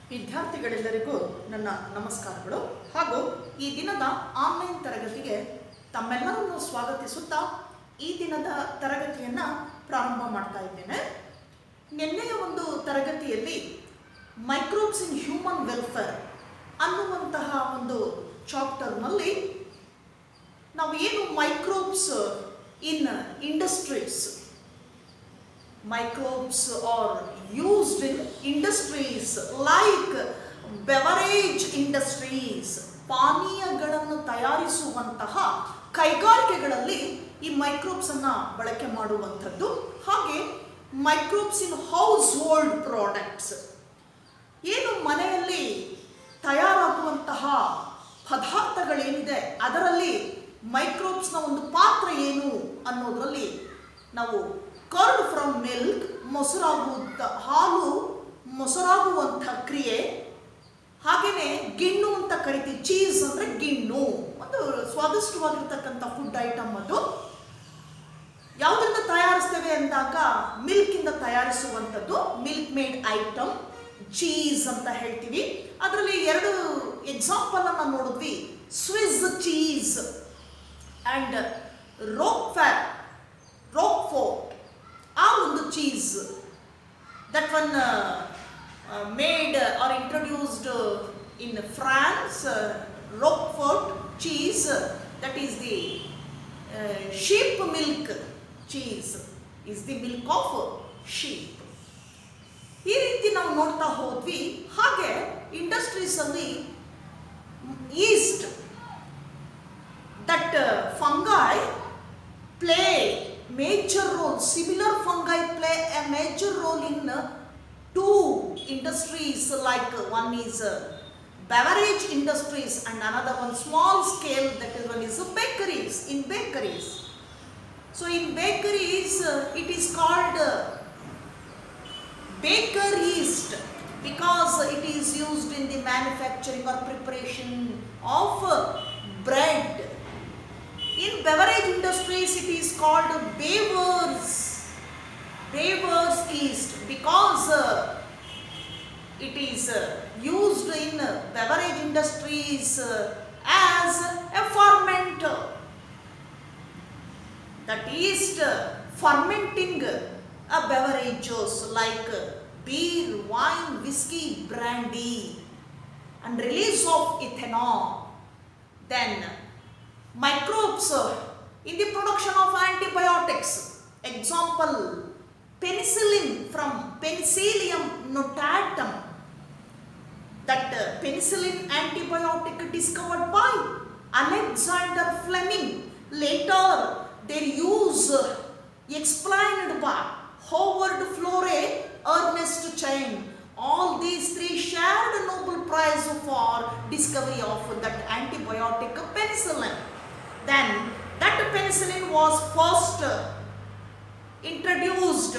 ವಿದ್ಯಾರ್ಥಿಗಳೆಲ್ಲರಿಗೂ ನನ್ನ ನಮಸ್ಕಾರಗಳು ಹಾಗೂ ಈ ದಿನದ ಆನ್ಲೈನ್ ತರಗತಿಗೆ ತಮ್ಮೆಲ್ಲರನ್ನು ಸ್ವಾಗತಿಸುತ್ತಾ ಈ ದಿನದ ತರಗತಿಯನ್ನು ಪ್ರಾರಂಭ ಮಾಡ್ತಾ ಇದ್ದೇನೆ. ನಿನ್ನೆಯ ಒಂದು ತರಗತಿಯಲ್ಲಿ ಮೈಕ್ರೋಬ್ಸ್ ಇನ್ ಹ್ಯೂಮನ್ ವೆಲ್ಫೇರ್ ಅನ್ನುವಂತಹ ಒಂದು ಚಾಪ್ಟರ್ನಲ್ಲಿ ನಾವು ಏನು microbes in industries, microbes are used in industries like beverage industries, ಪಾನೀಯಗಳನ್ನು ತಯಾರಿಸುವಂತಹ ಕೈಗಾರಿಕೆಗಳಲ್ಲಿ ಈ ಮೈಕ್ರೋಬ್ಸ್ ಅನ್ನು ಬಳಕೆ ಮಾಡುವಂಥದ್ದು. ಹಾಗೆ microbes in house hold products, ಏನು ಮನೆಯಲ್ಲಿ ತಯಾರಾಗುವಂತಹ ಪದಾರ್ಥಗಳೇನಿದೆ ಅದರಲ್ಲಿ ಮೈಕ್ರೋಬ್ಸ್ನ ಒಂದು ಪಾತ್ರ ಏನು ಅನ್ನೋದರಲ್ಲಿ ನಾವು ಕರ್ಡ್ ಫ್ರಮ್ ಮಿಲ್ಕ್, ಹಾಲು ಮೊಸರಾಗುವಂಥ ಕ್ರಿಯೆ, ಹಾಗೆಯೇ ಗಿಣ್ಣು ಅಂತ ಕರಿತೀವಿ. ಚೀಸ್ ಅಂದರೆ ಗಿಣ್ಣು, ಒಂದು ಸ್ವಾದಿಷ್ಟವಾಗಿರ್ತಕ್ಕಂಥ ಫುಡ್ ಐಟಮ್. ಅದು ಯಾವುದರಿಂದ ತಯಾರಿಸ್ತೇವೆ ಅಂದಾಗ ಮಿಲ್ಕಿಂದ ತಯಾರಿಸುವಂಥದ್ದು ಮಿಲ್ಕ್ ಮೇಡ್ ಐಟಮ್, ಚೀಸ್ ಅಂತ ಹೇಳ್ತೀವಿ. ಅದರಲ್ಲಿ ಎರಡು ಎಕ್ಸಾಂಪಲ್ ಅನ್ನು ನೋಡಿದ್ವಿ, ಸ್ವಿಸ್ ಚೀಸ್ ಆ್ಯಂಡ್ ರೋಕ್ಫೋರ್ಟ್. ಆ ಒಂದು cheese that one made or introduced in France, Roquefort cheese, that is the sheep milk cheese, is the milk of sheep. ಈ ರೀತಿ ನಾವು ನೋಡ್ತಾ ಹೋದ್ವಿ. ಹಾಗೆ ಇಂಡಸ್ಟ್ರೀಸ್ ಅಲ್ಲಿ East, that fungi play major role, similar fungi play a major role in two industries, like one is beverage industries and another one small scale, that is one is bakeries. In bakeries, so in bakeries it is called baker yeast because it is used in the manufacturing or preparation of bread. In beverage industries it is called Baker's yeast because it is used in beverage industries as a fermenter. That yeast fermenting a beverages like beer, wine, whiskey, brandy, and release of ethanol. Then microbes in the production of antibiotics, example penicillin from Penicillium notatum, that penicillin antibiotic discovered by Alexander Fleming. Later their use explained by Howard Florey, Ernest Chain. All these three shared a Nobel Prize for discovery of that antibiotic penicillin. Then that penicillin was first introduced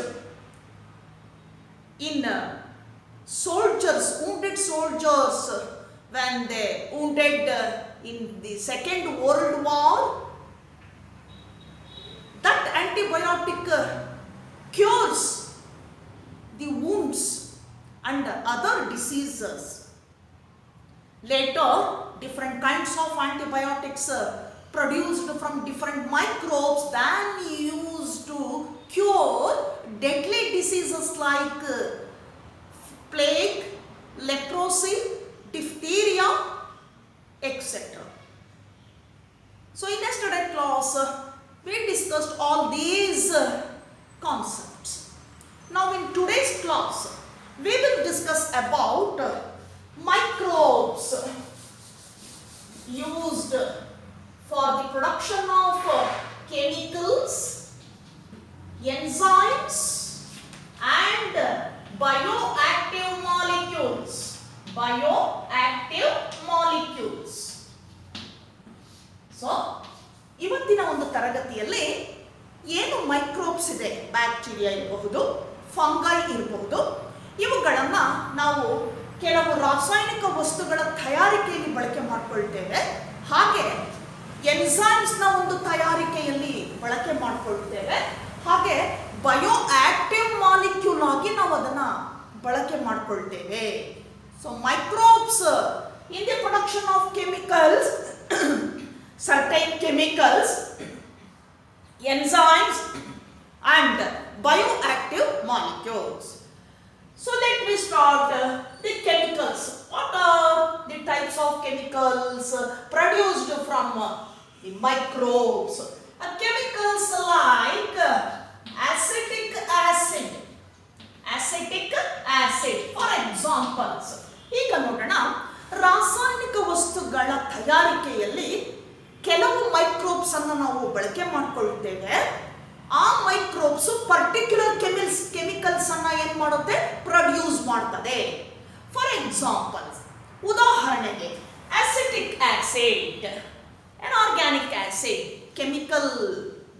in soldiers, wounded soldiers, when they wounded in the Second World War. That antibiotic cures the wounds and other diseases. Later different kinds of antibiotics produced from different microbes than used to cure deadly diseases like plague, leprosy, diphtheria, etc. So in yesterday's class we discussed all these concepts. Now in today's class we will discuss about microbes used for the production of chemicals, enzymes and bioactive molecules. So ಇವತ್ತಿನ ಒಂದು ತರಗತಿಯಲ್ಲಿ ಏನು microbes ಇದೆ, bacteria ಇರಬಹುದು, fungi ಇರಬಹುದು, ಇವುಗಳನ್ನು ನಾವು ಕೆಲವು ರಾಸಾಯನಿಕ ವಸ್ತುಗಳ ತಯಾರಿಕೆಯಲ್ಲಿ ಬಳಕೆ ಮಾಡಿಕೊಳ್ತೇವೆ. ಹಾಗೆ ಎನ್ಸೈಮ್ಸ್ನ ಒಂದು ತಯಾರಿಕೆಯಲ್ಲಿ ಬಳಕೆ ಮಾಡಿಕೊಳ್ತೇವೆ. ಹಾಗೆ ಬಯೋ ಆಕ್ಟಿವ್ ಮಾಲಿಕ್ಯೂಲ್ ಆಗಿ ನಾವು ಅದನ್ನು ಬಳಕೆ ಮಾಡಿಕೊಳ್ತೇವೆ. So microbes in the production of chemicals, certain chemicals, enzymes and bioactive molecules. So let me start the chemicals. What are the types of chemicals produced from the microbes? Chemicals like acetic acid. Acetic acid, for examples. ಈಗ ನೋಡೋಣ, ರಾಸಾಯನಿಕ ವಸ್ತುಗಳ ತಯಾರಿಕೆಯಲ್ಲಿ ಕೆಲವು microbes ಅನ್ನು ನಾವು ಬಳಕೆ ಮಾಡಿಕೊಳ್ಳುತ್ತೇವೆ. ಆ ಮೈಕ್ರೋಬ್ಸ್ ಪರ್ಟಿಕ್ಯುಲರ್ ಕೆಮಿಕಲ್ಸ್ ಅನ್ನ ಏನ್ ಮಾಡುತ್ತೆ, ಪ್ರೊಡ್ಯೂಸ್ ಮಾಡ್ತದೆ. ಫಾರ್ ಎಕ್ಸಾಂಪಲ್, ಉದಾಹರಣೆಗೆ acetic acid, an organic acid, chemical,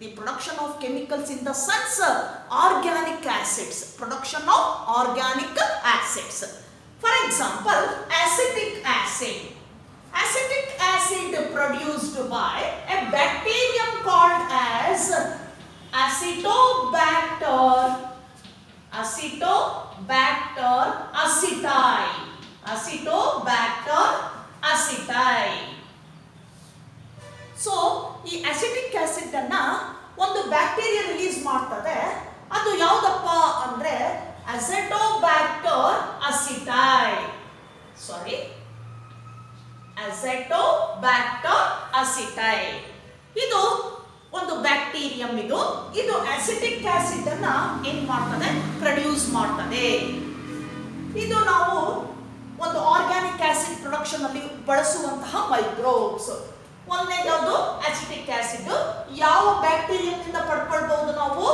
the production of chemicals in the sense organic acids, production of organic acids. For example, acetic acid. Acetic acid produced by a bacterium called as Acetobacter aceti. Acetobacter aceti. So ಈ acetic acid ಅನ್ನ ಒಂದು bacteria release ಮಾಡ್ತದೆ. ಅದು ಯಾವುದಪ್ಪ ಅಂದ್ರೆ ಅಸೆಟೋಬ್ಯಾಕ್ಟರ್ ಅಸಿಟೈ. ಅಸೆಟೋಬ್ಯಾಕ್ಟರ್ ಅಸಿಟೈ. ಇದು ಒಂದು bacterium. ಇದು ಅಸಿಟಿಕ್ ಆಸಿಡ್ ಅನ್ನ ಏನ್ ಮಾಡ್ತದೆ, ಪ್ರೊಡ್ಯೂಸ್ ಮಾಡ್ತದೆ. ಇದು ನಾವು ಒಂದು ಆರ್ಗ್ಯಾನಿಕ್ ಆಸಿಡ್ ಪ್ರೊಡಕ್ಷನ್ ಅಲ್ಲಿ ಬಳಸುವಂತಹ ಮೈಕ್ರೋಬ್ಸ್. ಒಂದೇ ಯಾವುದು, ಅಸಿಟಿಕ್ ಆಸಿಡ್. ಯಾವ ಬ್ಯಾಕ್ಟೀರಿಯಾದಿಂದ ಪಡ್ಕೊಳ್ಬಹುದು ನಾವು,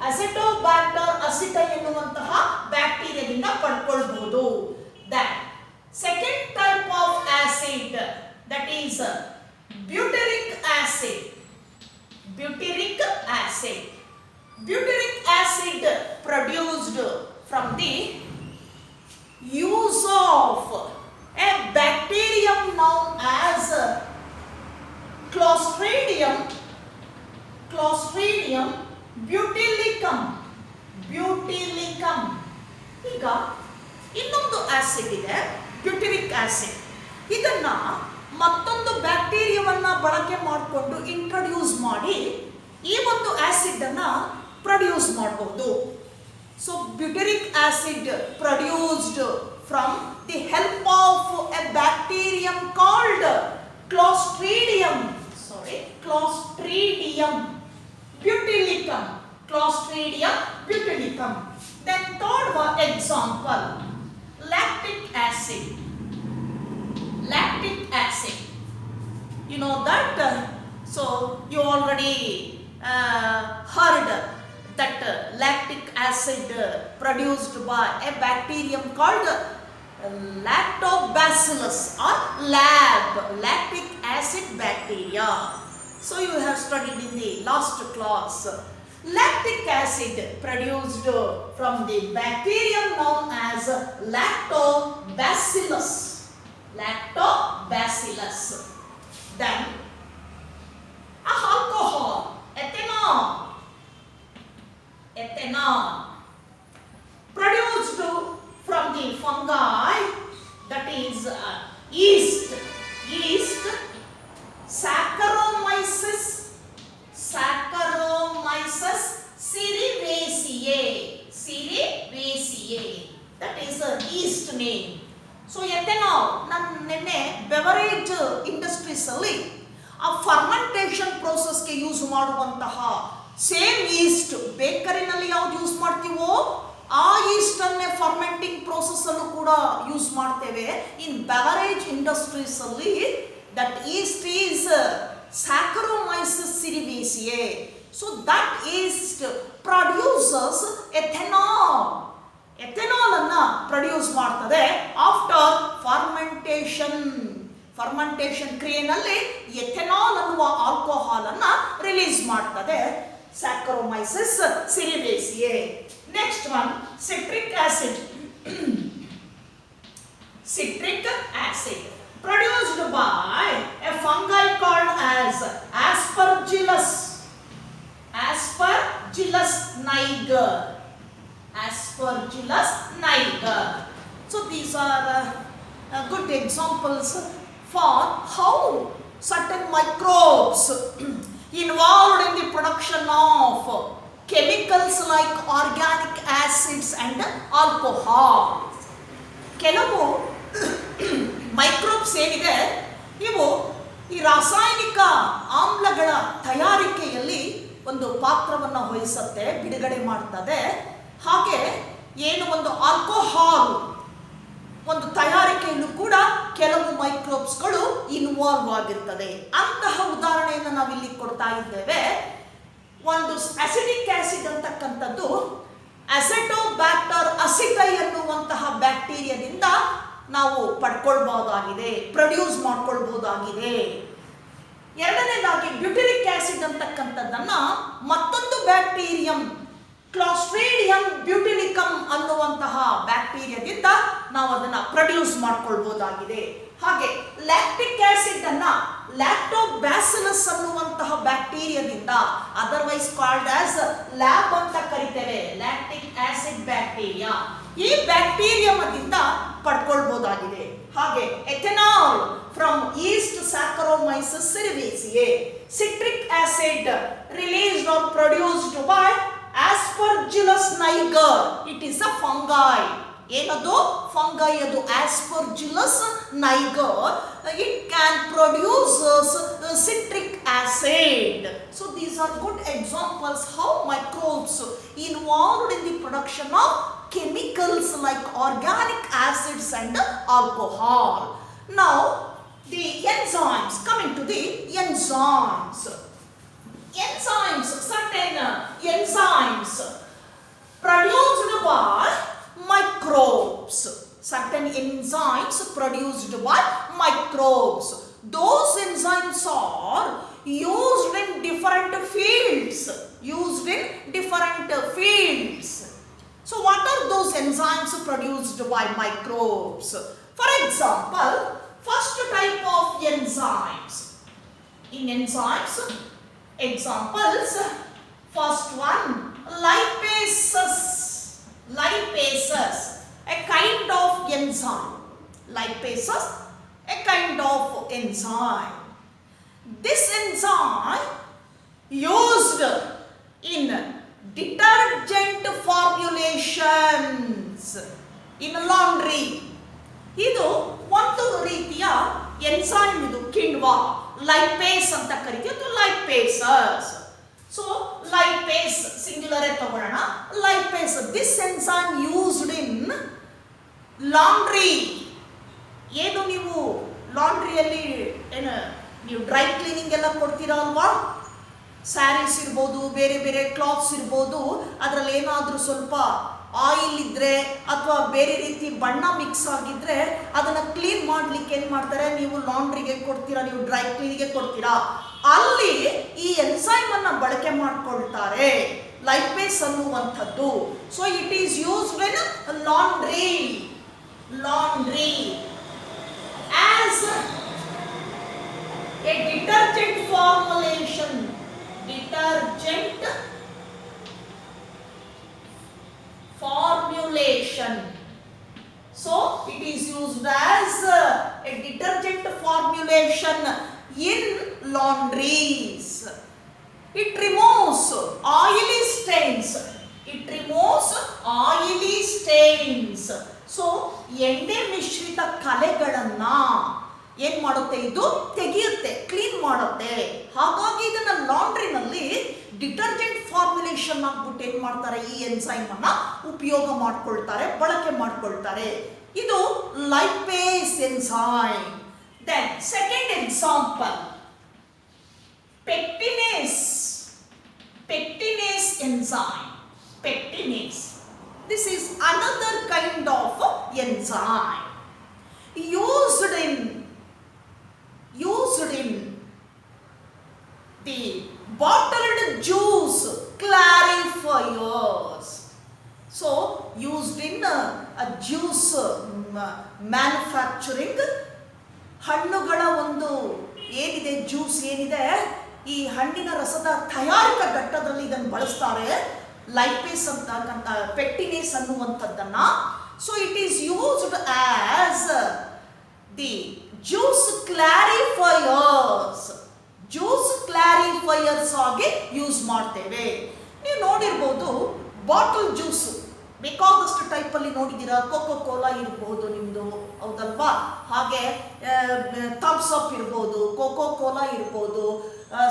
ಅಸೆಟೋಬ್ಯಾಕ್ಟರ್ ಅಸಿಟೈ ಎನ್ನುವಂತಹ ಬ್ಯಾಕ್ಟೀರಿಯಾದಿಂದ ಪಡ್ಕೊಳ್ಬಹುದು. That second type of acid, that is butyric acid. Butyric acid. Butyric acid produced from the use of a bacterium known as Clostridium butylicum. ಈಗ ಇನ್ನೊಂದು ಆಸಿಡ್ ಇದೆ, ಬ್ಯೂಟೆರಿಕ್ ಆಸಿಡ್. ಇದನ್ನ ಮತ್ತೊಂದು ಬ್ಯಾಕ್ಟೀರಿಯಾವನ್ನ ಬಳಕೆ ಮಾಡಿಕೊಂಡು ಇಂಟ್ರೊಡ್ಯೂಸ್ ಮಾಡಿ ಈ ಒಂದು ಆಸಿಡ್ ಅನ್ನ ಪ್ರೊಡ್ಯೂಸ್ ಮಾಡಬಹುದು. So butyric acid produced from the help of a bacterium called Clostridium butylicum. Then third one example, lactic acid. You know that, so you already heard that lactic acid produced by a bacterium called lactobacillus or lactic acid bacteria. So you have studied in the last class. Lactic acid produced from the bacterium known as lactobacillus. Then alcohol, ethanol produced from the fungi, that is yeast, Saccharomyces cerevisiae, that is a yeast name. So ethanol, ನಾನು ನಿನ್ನೆ beverage industries ಅಲ್ಲಿ ಆ fermentation ಪ್ರೋಸೆಸ್ಗೆ use ಮಾಡುವಂತಹ same East, ಬೇಕರಿನಲ್ಲಿ ಯಾವ್ದು use ಮಾಡ್ತೀವೋ ಆ East ಅನ್ನೇ ಫರ್ಮೆಂಟಿಂಗ್ process ಅಲ್ಲೂ ಕೂಡ ಯೂಸ್ ಮಾಡ್ತೇವೆ. ಇನ್ ಬೆವರೇಜ್ ಇಂಡಸ್ಟ್ರೀಸ್ ಅಲ್ಲಿ that East is Saccharomyces cerevisiae. So that yeast produces ethanol. Ethanol ಅನ್ನ ಪ್ರೊಡ್ಯೂಸ್ ಮಾಡ್ತದೆ ಆಫ್ಟರ್ ಫರ್ಮೆಂಟೇಷನ್ ಕ್ರಿಯೆನಲ್ಲಿ ಎಥೆನಾಲ್ ಅನ್ನುವ ಆಲ್ಕೋಹಾಲ್ ಅನ್ನ ರಿಲೀಸ್ ಮಾಡ್ತದೆ Saccharomyces cerevisiae. Next one, citric acid produced by a fungi called as Aspergillus niger. So these are good examples for how certain microbes involved in the production of chemicals like organic acids and alcohol. ಕೆಲವು microbes ಏನಿದೆ ಇವು ಈ ರಾಸಾಯನಿಕ ಆಮ್ಲಗಳ ತಯಾರಿಕೆಯಲ್ಲಿ ಒಂದು ಪಾತ್ರವನ್ನು ವಹಿಸುತ್ತೆ, ಬಿಡುಗಡೆ ಮಾಡ್ತದೆ. ಹಾಗೆ ಏನು ಒಂದು ಆಲ್ಕೋಹಾಲ್ ಒಂದು ತಯಾರಿಕೆಯಲ್ಲೂ ಕೂಡ ಕೆಲವು ಮೈಕ್ರೋಬ್ಸ್ಗಳು ಇನ್ವಾಲ್ವ್ ಆಗಿರ್ತದೆ. ಅಂತಹ ಉದಾಹರಣೆಯನ್ನು ನಾವಿಲ್ಲಿ ಕೊಡ್ತಾ ಇದ್ದೇವೆ. ಒಂದು ಅಸಿಟಿಕ್ ಆಸಿಡ್ ಅಂತಕ್ಕಂಥದ್ದು ಅಸೆಟೋಬ್ಯಾಕ್ಟರ್ ಅಸಿಟೈ ಅನ್ನುವಂತಹ ಬ್ಯಾಕ್ಟೀರಿಯಾದಿಂದ ನಾವು ಪಡ್ಕೊಳ್ಬಹುದಾಗಿದೆ, ಪ್ರೊಡ್ಯೂಸ್ ಮಾಡ್ಕೊಳ್ಬಹುದಾಗಿದೆ. ಎರಡನೇದಾಗಿ ಬ್ಯೂಟಿರಿಕ್ ಆಸಿಡ್ ಅಂತಕ್ಕಂಥದ್ದನ್ನ ಮತ್ತೊಂದು ಬ್ಯಾಕ್ಟೀರಿಯಂ ಕ್ಲಾಸ್ಟ್ರೀಡಿಯಂ ಬ್ಯೂಟಿಲಿಕಮ್ ಅನ್ನುವಂತಹ ಬ್ಯಾಕ್ಟೀರಿಯಾದಿಂದ ನಾವು ಅದನ್ನ ಪ್ರೊಡ್ಯೂಸ್ ಮಾಡ್ಕೊಳ್ಬಹುದಾಗಿದೆ. ಹಾಗೆ ಲ್ಯಾಕ್ಟಿಕ್ ಆಸಿಡ್ ಅನ್ನ ಲ್ಯಾಕ್ಟೋಬ್ಯಾಸಿಲಸ್ ಅನ್ನುವಂತಹ ಬ್ಯಾಕ್ಟೀರಿಯಾದಿಂದ, ಅದರ್ವೈಸ್ ಕಾಲ್ಡ್ ಆಸ್ ಲ್ಯಾಬ್ ಅಂತ ಕರಿತೇವೆ, ಲ್ಯಾಕ್ಟಿಕ್ ಆಸಿಡ್ ಬ್ಯಾಕ್ಟೀರಿಯಾ, ಈ ಬ್ಯಾಕ್ಟೀರಿಯಾದಿಂದ ಪಡ್ಕೊಳ್ಬಹುದಾಗಿದೆ. ಹಾಗೆ ethanol from yeast Saccharomyces cerevisiae, citric acid released or produced by Aspergillus niger, it is a fungi. ಏನದು ಫಂಗೈ, ಅದು Aspergillus niger, it can produce citric acid. So these are good examples how microbes involved in the production of chemicals like organic acids and alcohol. Now the enzymes, coming to the enzymes, certain enzymes produced by microbes, certain enzymes produced by microbes, those enzymes are used in different fields, So what are those enzymes produced by microbes? For example, first type of enzymes. In enzymes, examples, first one, lipases, a kind of enzyme. Lipases, a kind of enzyme. This enzyme used in detergent formulations, in laundry. ಇದು ಒಂದು ರೀತಿಯ enzyme, ಇದು ಕಿಣ್ವ, lipase ಅಂತ ಕರಿತೀವಿ, ಅಥವಾ ಲೈಪೇಸಸ್. So lipase ಸಿಂಗ್ಯುಲರೇ ತಗೊಳ್ಳೋಣ. Lipase, this enzyme used in laundry. ಏನು ನೀವು ಲಾಂಡ್ರಿಯಲ್ಲಿ ಏನು ನೀವು ಡ್ರೈ ಕ್ಲೀನಿಂಗ್ ಎಲ್ಲ ಕೊಡ್ತೀರಾ ಅಲ್ವಾ? ಸ್ಯಾರೀಸ್ ಇರ್ಬೋದು, ಬೇರೆ ಬೇರೆ ಕ್ಲಾತ್ಸ್ ಇರ್ಬೋದು, ಅದರಲ್ಲಿ ಏನಾದರೂ ಸ್ವಲ್ಪ ಆಯಿಲ್ ಇದ್ದರೆ ಅಥವಾ ಬೇರೆ ರೀತಿ ಬಣ್ಣ ಮಿಕ್ಸ್ ಆಗಿದ್ರೆ ಅದನ್ನು ಕ್ಲೀನ್ ಮಾಡಲಿಕ್ಕೆ ಏನು ಮಾಡ್ತಾರೆ, ನೀವು ಲಾಂಡ್ರಿಗೆ ಕೊಡ್ತೀರಾ, ನೀವು ಡ್ರೈ ಕ್ಲೀನಿಗೆ ಕೊಡ್ತೀರಾ, ಅಲ್ಲಿ ಈ ಎನ್ಸೈಮ್ ಅನ್ನು ಬಳಕೆ ಮಾಡ್ಕೊಳ್ತಾರೆ, ಲೈಪೇಸ್ ಅನ್ನುವಂಥದ್ದು. So it is used in laundry as A detergent formulation. So it is used as a detergent formulation in laundries. It removes oily stains. So ಎಣ್ಣೆ ಮಿಶ್ರಿತ ಕಲೆಗಳನ್ನ ಏನ್ ಮಾಡುತ್ತೆ, ಇದು ತೆಗೆಯುತ್ತೆ, ಕ್ಲೀನ್ ಮಾಡುತ್ತೆ. ಹಾಗಾಗಿ ಇದನ್ನ ಲಾಂಡ್ರಿನಲ್ಲಿ ಡಿಟರ್ಜೆಂಟ್ ಫಾರ್ಮುಲೇಷನ್ ಆಗ್ಬಿಟ್ಟು ಏನ್ ಮಾಡ್ತಾರೆ, ಈ ಎನ್ಸೈಮ್ ಅನ್ನ ಉಪಯೋಗ ಮಾಡ್ಕೊಳ್ತಾರೆ, ಬಳಕೆ ಮಾಡ್ಕೊಳ್ತಾರೆ. ಇದು lipase enzyme. Then second example, pectinase enzyme. This is another kind of enzyme used in the bottled juice clarifiers. So used in a juice manufacturing. ಹಣ್ಣುಗಳ ಒಂದು ಏನಿದೆ, ಜ್ಯೂಸ್ ಏನಿದೆ, ಈ ಹಣ್ಣಿನ ರಸದ ತಯಾರಿಕಾ ಘಟ್ಟದಲ್ಲಿ ಇದನ್ನು ಬಳಸ್ತಾರೆ, ಲೈಪೇಸ್ ಅಂತಕ್ಕಂಥ ಪೆಕ್ಟಿನೇಸ್ ಅನ್ನುವಂಥದ್ದನ್ನ. So it is used as the juice clarifiers. Juice clarifiers ಆಗಿ ಯೂಸ್ ಮಾಡ್ತೇವೆ. ನೀವು ನೋಡಿರ್ಬೋದು ಬಾಟಲ್ ಜ್ಯೂಸ್ ಬೇಕಾದಷ್ಟು ಟೈಪಲ್ಲಿ ನೋಡಿದ್ದೀರಾ. ಕೋಕೋ ಕೋಲಾ ಇರ್ಬೋದು ನಿಮ್ಮದು, ಹೌದಲ್ವಾ? ಹಾಗೆ ಥಮ್ಸ್ ಅಪ್ ಇರ್ಬೋದು, ಕೋಕೋ ಕೋಲಾ ಇರ್ಬೋದು,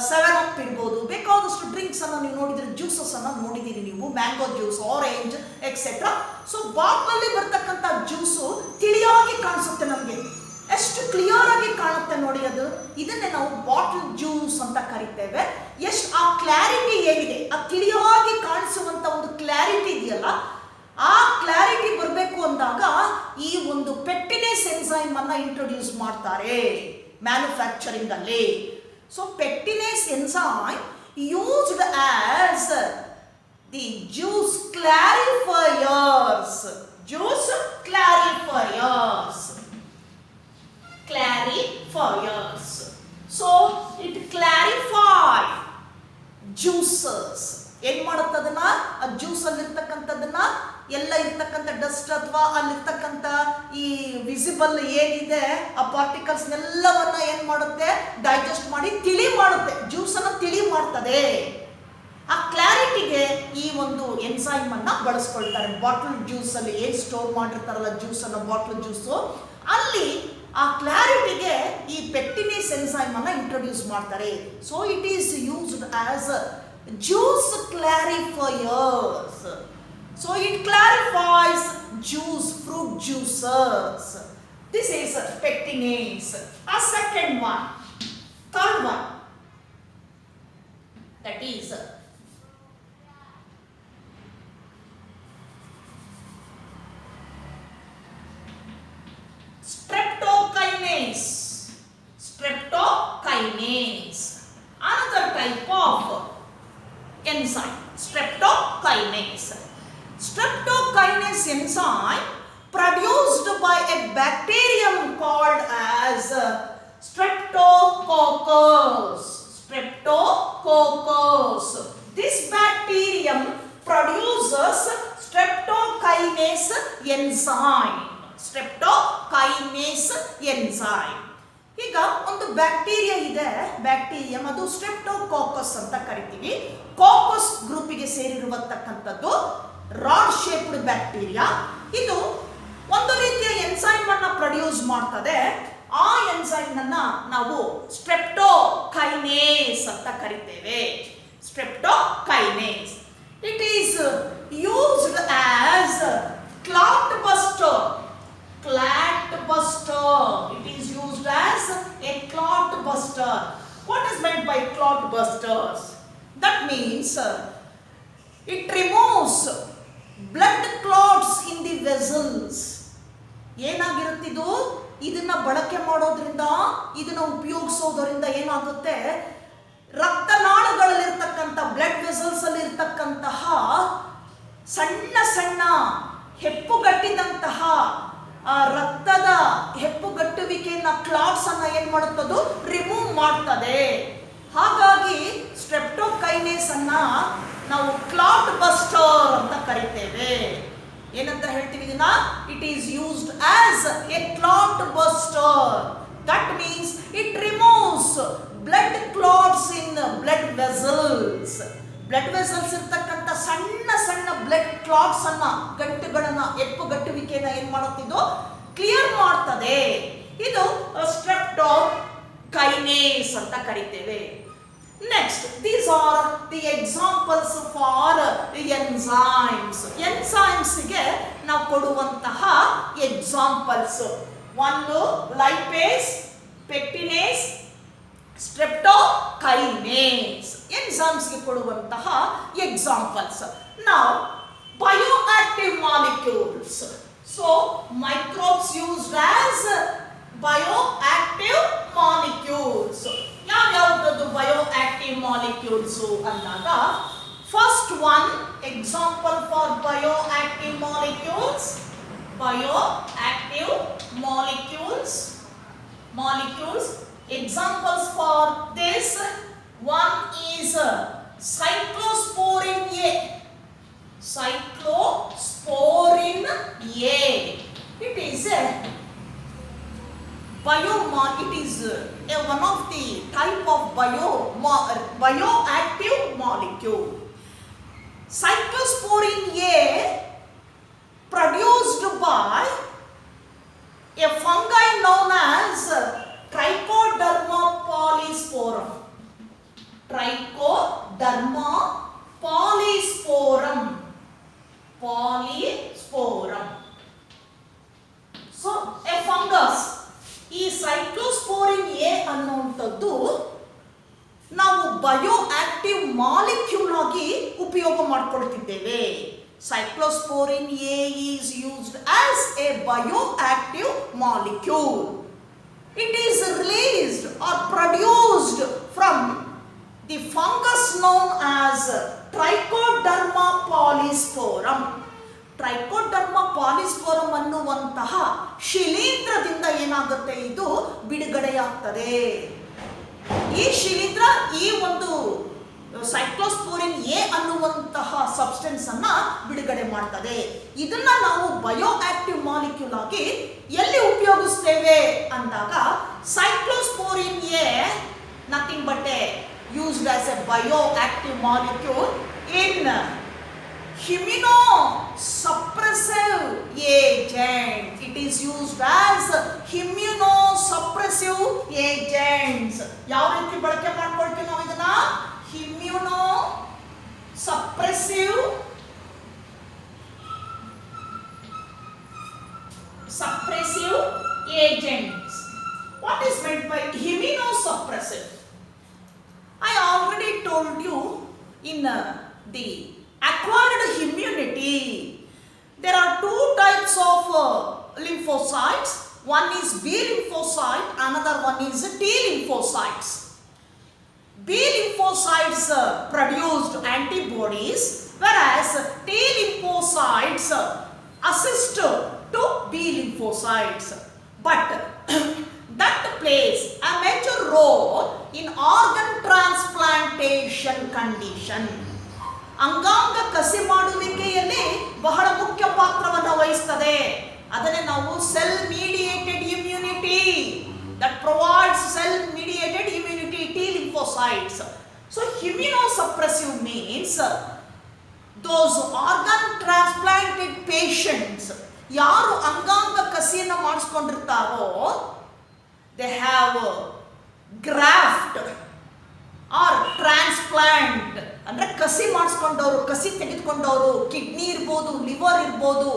7 ಅಪ್ ಇರ್ಬೋದು. ಬೇಕಾದಷ್ಟು ಡ್ರಿಂಕ್ಸ್ ಅನ್ನು ನೀವು ನೋಡಿದ್ರೆ, ಜ್ಯೂಸಸ್ ಅನ್ನು ನೋಡಿದ್ದೀರಿ ನೀವು, mango juice, orange etcetera. So ಬಾಟ್ಲಲ್ಲಿ ಬರ್ತಕ್ಕಂಥ ಜ್ಯೂಸು ತಿಳಿಯಾಗಿ ಕಾಣಿಸುತ್ತೆ ನಮಗೆ. ಎಷ್ಟು ಕ್ಲಿಯರ್ ಆಗಿ ಕಾಣುತ್ತೆ ನೋಡಿ ಅದು. ಇದನ್ನೇ ನಾವು ಬಾಟಲ್ ಜ್ಯೂಸ್ ಅಂತ ಕರಿತೇವೆ. ಎಷ್ಟು ಆ ಕ್ಲಾರಿಟಿ ಏನಿದೆ, ಆ ತಿಳಿಯಾಗಿ ಕಾಣಿಸುವಂತ ಒಂದು ಕ್ಲಾರಿಟಿ ಇದೆಯಲ್ಲ, ಆ ಕ್ಲಾರಿಟಿ ಬರಬೇಕು ಅಂದಾಗ ಈ ಒಂದು ಪೆಕ್ಟಿನೇಸ್ ಎನ್ಸೈಮ್ ಅನ್ನ ಇಂಟ್ರೊಡ್ಯೂಸ್ ಮಾಡ್ತಾರೆ ಮ್ಯಾನುಫ್ಯಾಕ್ಚರಿಂಗ್ ಅಲ್ಲಿ. So pectinase enzyme used as the juice clarifiers. Juice clarifiers. Clarifiers. So it clarify juices. ಏನ್ ಮಾಡುತ್ತೆ ಅದನ್ನ, ಆ ಜ್ಯೂಸ್ ಅಲ್ಲಿ ಇರ್ತಕ್ಕಂಥದ್ದನ್ನ, ಎಲ್ಲ ಇರ್ತಕ್ಕಂಥ ಡಸ್ಟ್ ಅಥವಾ ಅಲ್ಲಿರ್ತಕ್ಕಂಥ ಈ ವಿಸಿಬಲ್ ಏನಿದೆ ಆ ಪಾರ್ಟಿಕಲ್ಸ್ ಎಲ್ಲವನ್ನ ಏನ್ ಮಾಡುತ್ತೆ, ಡೈಜೆಸ್ಟ್ ಮಾಡಿ ತಿಳಿ ಮಾಡುತ್ತೆ, ಜ್ಯೂಸ್ ಅನ್ನ ತಿಳಿ ಮಾಡ್ತದೆ. ಆ ಕ್ಲಾರಿಟಿಗೆ ಈ ಒಂದು ಎನ್ಸೈಮ್ ಅನ್ನ ಬಳಸ್ಕೊಳ್ತಾರೆ. ಬಾಟಲ್ ಜ್ಯೂಸ್ ಅಲ್ಲಿ ಏನ್ ಸ್ಟೋರ್ ಮಾಡಿರ್ತಾರಲ್ಲ ಜ್ಯೂಸ್ ಅನ್ನ, ಬಾಟಲ್ ಜ್ಯೂಸು, ಅಲ್ಲಿ ಆ ಕ್ಲಾರಿಟಿಗೆ ಈ ಪೆಕ್ಟಿನೇಸ್ ಎನ್ಸೈಮ್ ಅನ್ನ ಇಂಟ್ರೊಡ್ಯೂಸ್ ಮಾಡ್ತಾರೆ. So it is used as juice clarifiers. So it clarifies juice, fruit juices. This is pectinase. ಆ second one, third one, that is streptokinase. Streptokinase, another type of enzyme. Streptokinase. Streptokinase enzyme produced by a bacterium called as Streptococcus. Streptococcus. This bacterium produces streptokinase enzyme. Streptokinase enzyme. ಈಗ ಒಂದು bacteria ಇದೆ, bacterium, ಅದು Streptococcus ಅಂತ ಕರಿತೀವಿ. Coccus ಗ್ರೂಪಿಗೆ ಸೇರಿರುವಂತಕ್ಕಂಥದ್ದು rod shaped bacteria. ಇದು ಒಂದು ರೀತಿಯ ಎನ್ಸೈಮ್ ಅನ್ನ ಪ್ರೊಡ್ಯೂಸ್ ಮಾಡ್ತದೆ. ಆ ಎನ್ಸೈಮ್ ಅನ್ನ ನಾವು ಸ್ಟ್ರೆಪ್ಟೋಕೈನೇಸ್ ಅಂತ ಕರಿತೇವೆ. Streptokinase. It is used as clot buster. Clot buster. It is used as a clot buster. What is meant by clot busters? That means it removes blood clots in the vessels. ಏನಾಗಿರುತ್ತಿದ್ದು, ಇದನ್ನ ಬಳಕೆ ಮಾಡೋದ್ರಿಂದ, ಇದನ್ನ ಉಪಯೋಗಿಸೋದ್ರಿಂದ ಏನಾಗುತ್ತೆ, ರಕ್ತನಾಳಗಳಲ್ಲಿರ್ತಕ್ಕಂಥ blood vessels ಅಲ್ಲಿ ಇರ್ತಕ್ಕಂತಹ ಸಣ್ಣ ಸಣ್ಣ ಹೆಪ್ಪುಗಟ್ಟಿದಂತಹ ರಕ್ತದ ಹೆಪ್ಪುಗಟ್ಟುವಿಕೆಯನ್ನ, ಕ್ಲಾಟ್ಸ್ ಅನ್ನ ಏನ್ ಮಾಡುತ್ತದು, ರಿಮೂವ್ ಮಾಡ್ತದೆ. ಹಾಗಾಗಿ ಸ್ಟ್ರೆಪ್ಟೋಕೈನೇಸ್ ಅನ್ನ ನಾವು ಕ್ಲಾಟ್ ಬಸ್ಟರ್ ಅಂತ ಕರಿತೇವೆ. ಏನಂತ ಹೇಳ್ತೀವಿ ಇದನ್ನ? It is used as A clot buster. That means it removes blood clots in blood vessels. Blood vessels ಇರ್ತಕ್ಕಂಥ ಸಣ್ಣ ಸಣ್ಣ ಬ್ಲಡ್ ಕ್ಲಾಟ್ಸ್ ಅನ್ನ, ಗಂಟುಗಳನ್ನ, ಹೆಪ್ಪುಗಟ್ಟುವಿಕೆಯನ್ನ ಏನ್ ಮಾಡುತ್ತಿದ್ದು, ಕ್ಲಿಯರ್ ಮಾಡ್ತದೆ. ಇದು ಸ್ಟ್ರೆಪ್ಟೋಕೈನೇಸ್ ಅಂತ ಕರಿತೇವೆ. Next, these are the examples for enzymes. ಎನ್ಸೈಮ್ಸ್ಗೆ ನಾವು ಕೊಡುವಂತಹ ಎಕ್ಸಾಂಪಲ್ಸ್. ಒಂದು ಲೈಪೇಸ್, ಪೆಕ್ಟಿನೇಸ್, ಸ್ಟ್ರೆಪ್ಟೋಕೈನೇಸ್. ಎನ್ಸೈಮ್ಸ್ಗೆ ಕೊಡುವಂತಹ ಎಕ್ಸಾಂಪಲ್ಸ್. ನಾವು bioactive molecules. So microbes used as bioactive molecules. ಯಾವ್ಯಾವ್ದು ಬಯೋಆಕ್ಟಿವ್ ಮಾಲಿಕ್ಯೂಲ್ಸ್ ಅಂದಾಗ, first one example for bioactive molecules. Bioactive molecules. Examples for this one is cyclosporin A. Cyclosporin A. It is a one of the type of bioactive molecule. Cyclosporin A produced by a fungi known as Trichoderma polysporum. Trichoderma polysporum. So a fungus. ಈ ಸೈಕ್ಲೋಸ್ಪೋರಿನ್ A ಅನ್ನುವಂಥದ್ದು ನಾವು bio active molecule ಆಗಿ ಉಪಯೋಗ ಮಾಡಿಕೊಳ್ತಿದ್ದೇವೆ. Cyclosporin A is used as a bioactive molecule. It is released or produced from the fungus known as Trichoderma polysporum. Trichoderma polysporum ಅನ್ನುವಂತಹ ಶಿಲೀಂಧ್ರದಿಂದ ಏನಾಗುತ್ತೆ, ಇದು ಬಿಡುಗಡೆಯಾಗ್ತದೆ. ಈ ಶಿಲೀಂಧ್ರ ಈ ಒಂದು ಸೈಕ್ಲೋಸ್ಪೋರಿನ್ ಎ ಅನ್ನುವಂತಹ ಸಬ್ಸ್ಟೆನ್ಸ್ ಅನ್ನ ಬಿಡುಗಡೆ ಮಾಡ್ತದೆ. ಇದನ್ನ ನಾವು ಬಯೋ ಆಕ್ಟಿವ್ ಮಾಲಿಕ್ಯೂಲ್ ಆಗಿ ಎಲ್ಲಿ ಉಪಯೋಗಿಸ್ತೇವೆ ಅಂದಾಗ, cyclosporin A nothing but used as a bio active molecule in immunosuppressive agent. It is used as immunosuppressive agents. ಯಾವ ರೀತಿ ಬಳಕೆ ಮಾಡ್ಕೊಳ್ತೀವಿ ನಾವು ಇದನ್ನ? immunosuppressive agents. What is meant by immunosuppressive? I already told you in the acquired immunity. There are two types of lymphocytes. One is B lymphocyte, another one is T lymphocytes. B lymphocytes produced antibodies, whereas T lymphocytes assist to B lymphocytes. But that plays a major role in organ transplantation condition. ಅಂಗಾಂಗ ಕಸಿ ಮಾಡುವಿಕೆಯಲ್ಲಿ ಬಹಳ ಮುಖ್ಯ ಪಾತ್ರವನ್ನು ವಹಿಸುತ್ತದೆ. ಅದನ್ನೇ ನಾವು cell mediated immunity, that provides cell mediated immunity, T lymphocytes. So immunosuppressive means those organ transplanted patients, ಯಾರು ಅಂಗಾಂಗ ಕಸಿಯನ್ನು ಮಾಡಿಸ್ಕೊಂಡಿರ್ತಾರೋ, they have graft or transplant ಅಂದ್ರೆ ಕಸಿ ಮಾಡಿಸ್ಕೊಂಡವರು, ಕಸಿ ತೆಗೆದುಕೊಂಡವರು, ಕಿಡ್ನಿ ಇರ್ಬೋದು, ಲಿವರ್ ಇರ್ಬೋದು,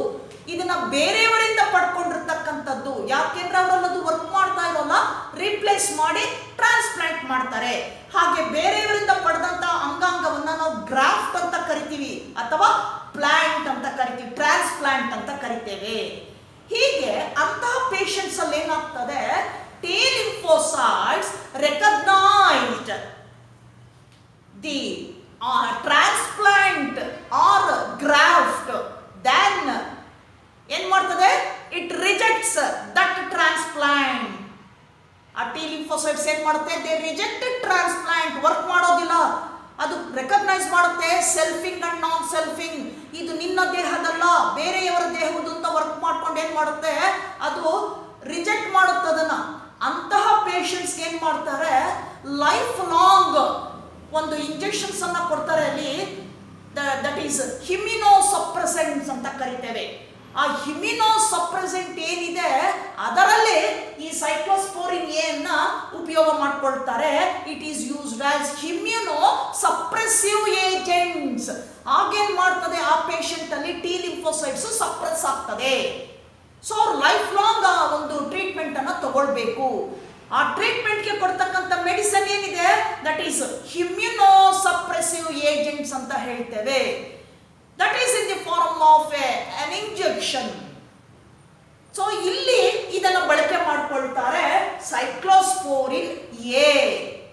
ಇದನ್ನ ಬೇರೆಯವರಿಂದ ಪಡ್ಕೊಂಡಿರ್ತಕ್ಕಂಥದ್ದು. ಯಾಕೆಂದ್ರೆ ಅವರಲ್ಲದು ವರ್ಕ್ ಮಾಡ್ತಾ ಇರೋಲ್ಲ, ರೀಪ್ಲೇಸ್ ಮಾಡಿ ಟ್ರಾನ್ಸ್ಪ್ಲಾಂಟ್ ಮಾಡ್ತಾರೆ. ಹಾಗೆ ಬೇರೆಯವರಿಂದ ಪಡೆದಂತ ಅಂಗಾಂಗವನ್ನ ನಾವು ಗ್ರಾಫ್ಟ್ ಅಂತ ಕರಿತೀವಿ ಅಥವಾ ಪ್ಲಾಂಟ್ ಅಂತ ಕರಿತೀವಿ, ಟ್ರಾನ್ಸ್ಪ್ಲಾಂಟ್ ಅಂತ ಕರಿತೇವೆ. ಹೀಗೆ ಅಂತಹ ಪೇಷಂಟ್ಸ್ ಅಲ್ಲಿ ಏನಾಗ್ತದೆ, T lymphocytes recognized the transplant or graft, then ಏನ್ ಮಾಡ್ತದೆ, it rejects that transplant. ಆ T lymphocytes ಏನ್ ಮಾಡುತ್ತೆ, they rejected transplant, ವರ್ಕ್ ಮಾಡೋದಿಲ್ಲ. ಅದು ರೆಕಗ್ನೈಸ್ ಮಾಡುತ್ತೆ ಸೆಲ್ಫಿಂಗ್ ಅಂಡ್ ನಾನ್ ಸೆಲ್ಫಿಂಗ್, ಇದು ನಿನ್ನ ದೇಹದಲ್ಲ ಬೇರೆಯವರ ದೇಹದ್ದು ಅಂತ ವರ್ಕ್ ಮಾಡ್ಕೊಂಡು ಏನ್ ಮಾಡುತ್ತೆ, ಅದು ರಿಜೆಕ್ಟ್ ಮಾಡುತ್ತೆ ಅದನ್ನ. ಅಂತಹ ಪೇಷಂಟ್ಸ್ ಏನ್ ಮಾಡ್ತಾರೆ, ಲೈಫ್ ಲಾಂಗ್ ಒಂದು ಇಂಜೆಕ್ಷನ್ಸ್ ಅನ್ನ ಕೊಡ್ತಾರೆ. ಅಲ್ಲಿ ದಟ್ ಈಸ್ ಇಮ್ಯುನೋಸಪ್ರೆಸೆಂಟ್ಸ್ ಅಂತ ಕರಿತೇವೆ. ಆ ಇಮ್ಯುನೋಸಪ್ರೆಸೆಂಟ್ ಏನಿದೆ ಅದರಲ್ಲಿ ಈ ಸೈಕ್ಲೋಸ್ಪೋರಿನ್ ಎ ಅನ್ನ ಉಪಯೋಗ ಮಾಡ್ಕೊಳ್ತಾರೆ. It is used as immunosuppressive agents. Again ಮಾಡ್ತದೆ, ಆ ಪೇಷಂಟ್ ಅಲ್ಲಿ T lymphocytes ಸಪ್ರೆಸ್ ಆಗ್ತದೆ. ಸೊ ಅವ್ರು ಲೈಫ್ ಲಾಂಗ್ ಆ ಒಂದು ಟ್ರೀಟ್ಮೆಂಟ್ ಅನ್ನ ತಗೊಳ್ಬೇಕು. ಆ ಟ್ರೀಟ್ಮೆಂಟ್ಗೆ ಕೊಡ್ತಕ್ಕಂಥ ಮೆಡಿಸಿನ್ ಏನಿದೆ, ದಟ್ ಈಸ್ ಇಮ್ಯುನೋಸಪ್ರೆಸಿವ್ ಏಜೆಂಟ್ಸ್ ಅಂತ ಹೇಳ್ತೇವೆ. That is in the form of an injection. So ಇಲ್ಲಿ ಇದನ್ನು ಬಳಕೆ ಮಾಡ್ಕೊಳ್ತಾರೆ. Cyclosporin A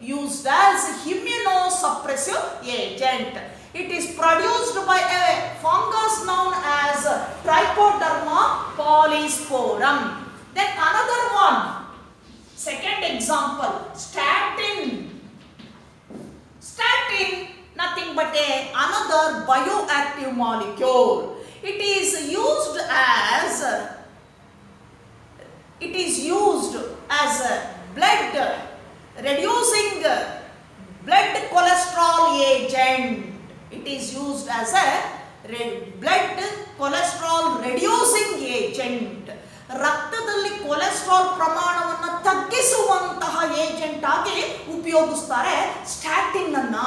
used as immunosuppressive agent. It is produced by a fungus known as Trichoderma polysporum. Then another one, second example, statin. Statin, nothing but another bioactive molecule. It is used as a blood agent, ರಕ್ತದಲ್ಲಿ cholesterol ಪ್ರಮಾಣವನ್ನು ತಗ್ಗಿಸುವಂತಹ agent ಆಗಿ ಉಪಯೋಗಿಸ್ತಾರೆ statin ಅನ್ನ.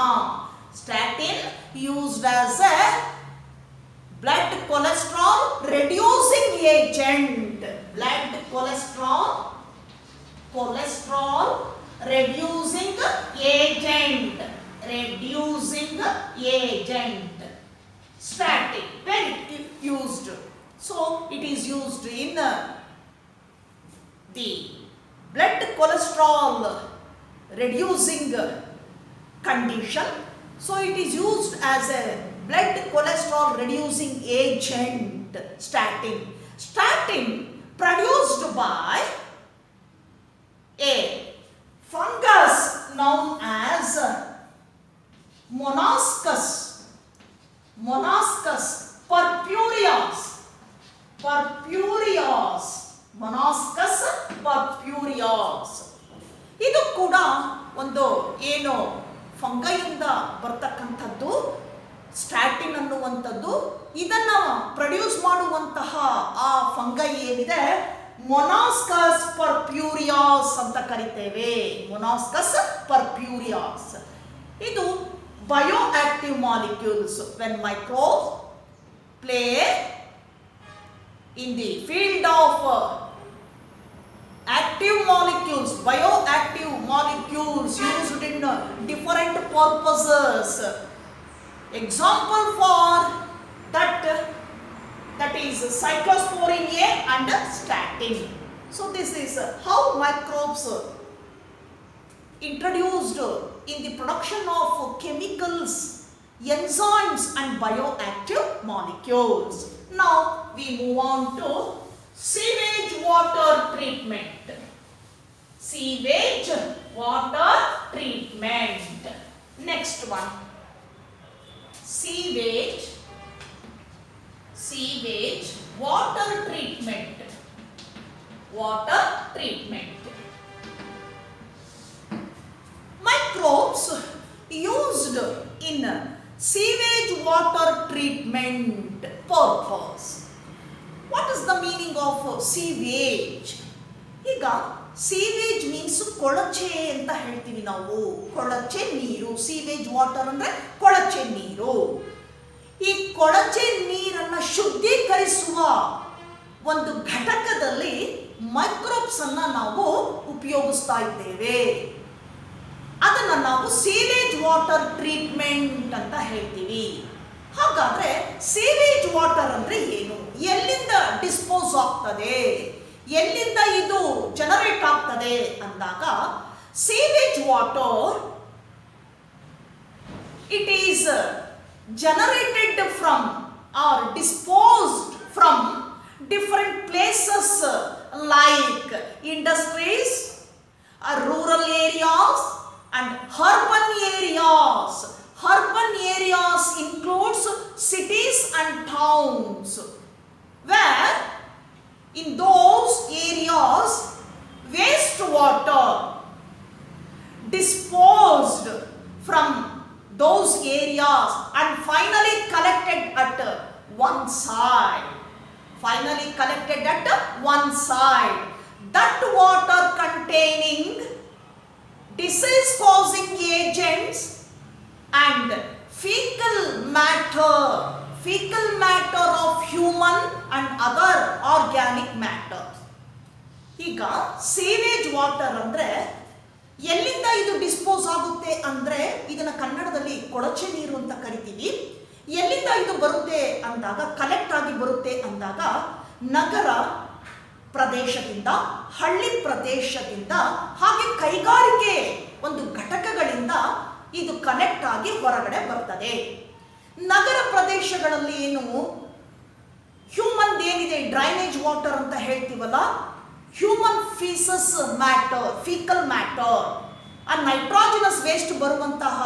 Statin used as a blood cholesterol reducing agent, blood cholesterol reducing agent, statin very used. So it is used in the blood cholesterol reducing condition. So it is used as a blood cholesterol reducing agent, statin. Statin produced by a fungus known as Monoscus purpureus, Monoscus purpureus. ಇದು ಕೂಡ ಒಂದು ಏನು ಫಂಗೈಯಿಂದ ಬರ್ತಕ್ಕಂಥದ್ದು statin ಅನ್ನುವಂಥದ್ದು. ಇದನ್ನು produce ಮಾಡುವಂತಹ ಆ fungi ಏನಿದೆ ಮೊನಾಸ್ಕಸ್ ಪರ್ಪ್ಯೂರಿಯಾಸ್ ಅಂತ ಕರಿತೇವೆ. ಮೊನಾಸ್ಕಸ್ ಪರ್ಪ್ಯೂರಿಯಾಸ್ ಇದು bio active molecules. When microbes play in the field of active molecules, bioactive molecules used in different purposes. Example for that is cyclosporin A and statin. So this is how microbes introduced in the production of chemicals, enzymes and bioactive molecules. Now we move on to sewage water treatment. Sewage water treatment. Next one. Sewage water treatment. Water treatment. Microbes used in sewage water treatment purpose. What is the meaning of sewage? ಈಗ sewage means ಕೊಳಚೆ ಅಂತ ಹೇಳ್ತೀವಿ ನಾವು. ಕೊಳಚೆ ನೀರು, sewage water ಅಂದ್ರೆ ಕೊಳಚೆ ನೀರು. ಈ ಕೊಳಚೆ ನೀರನ್ನು ಶುದ್ಧೀಕರಿಸುವ ಒಂದು ಘಟಕದಲ್ಲಿ ಮೈಕ್ರೋಬ್ಸ್ ಅನ್ನ ನಾವು ಉಪಯೋಗಿಸ್ತಾ ಇದ್ದೇವೆ. ಅದನ್ನು ನಾವು ಸೀವೇಜ್ ವಾಟರ್ ಟ್ರೀಟ್ಮೆಂಟ್ ಅಂತ ಹೇಳ್ತೀವಿ. ಹಾಗಾದ್ರೆ ಸೀವೇಜ್ ವಾಟರ್ ಅಂದ್ರೆ ಏನು, ಎಲ್ಲಿಂದ ಡಿಸ್ಪೋಸ್ ಆಗ್ತದೆ, ಎಲ್ಲಿಂದ ಇದು ಜನರೇಟ್ ಆಗ್ತದೆ ಅಂದಾಗ sewage water it is generated from or disposed from different places like industries, rural areas and urban areas. Urban areas includes cities and towns, where in those areas wastewater disposed from those areas and finally collected at one side. That water containing disease causing agents and fecal matter of human and other organic matter. ಈಗ sewage water ಅಂದ್ರೆ ಎಲ್ಲಿಂದ ಇದು dispose ಆಗುತ್ತೆ ಅಂದ್ರೆ ಇದನ್ನ ಕನ್ನಡದಲ್ಲಿ ಕೊಳಚೆ ನೀರು ಅಂತ ಕರಿತೀವಿ. ಎಲ್ಲಿಂದ ಇದು ಬರುತ್ತೆ ಅಂದಾಗ, ಕಲೆಕ್ಟ್ ಆಗಿ ಬರುತ್ತೆ ಅಂದಾಗ ನಗರ ಪ್ರದೇಶದಿಂದ, ಹಳ್ಳಿ ಪ್ರದೇಶದಿಂದ, ಹಾಗೆ ಕೈಗಾರಿಕೆ ಒಂದು ಘಟಕಗಳಿಂದ ಇದು ಕನೆಕ್ಟ್ ಆಗಿ ಹೊರಗಡೆ ಬರ್ತದೆ. ನಗರ ಪ್ರದೇಶಗಳಲ್ಲಿ ಏನು ಹ್ಯೂಮನ್ ಏನಿದೆ ಡ್ರೈನೇಜ್ ವಾಟರ್ ಅಂತ ಹೇಳ್ತೀವಲ್ಲ, ಹ್ಯೂಮನ್ ಫೀಸಸ್ ಮ್ಯಾಟರ್, ಫೀಕಲ್ ಮ್ಯಾಟರ್, ಆ ನೈಟ್ರೋಜಿನಸ್ ವೇಸ್ಟ್ ಬರುವಂತಹ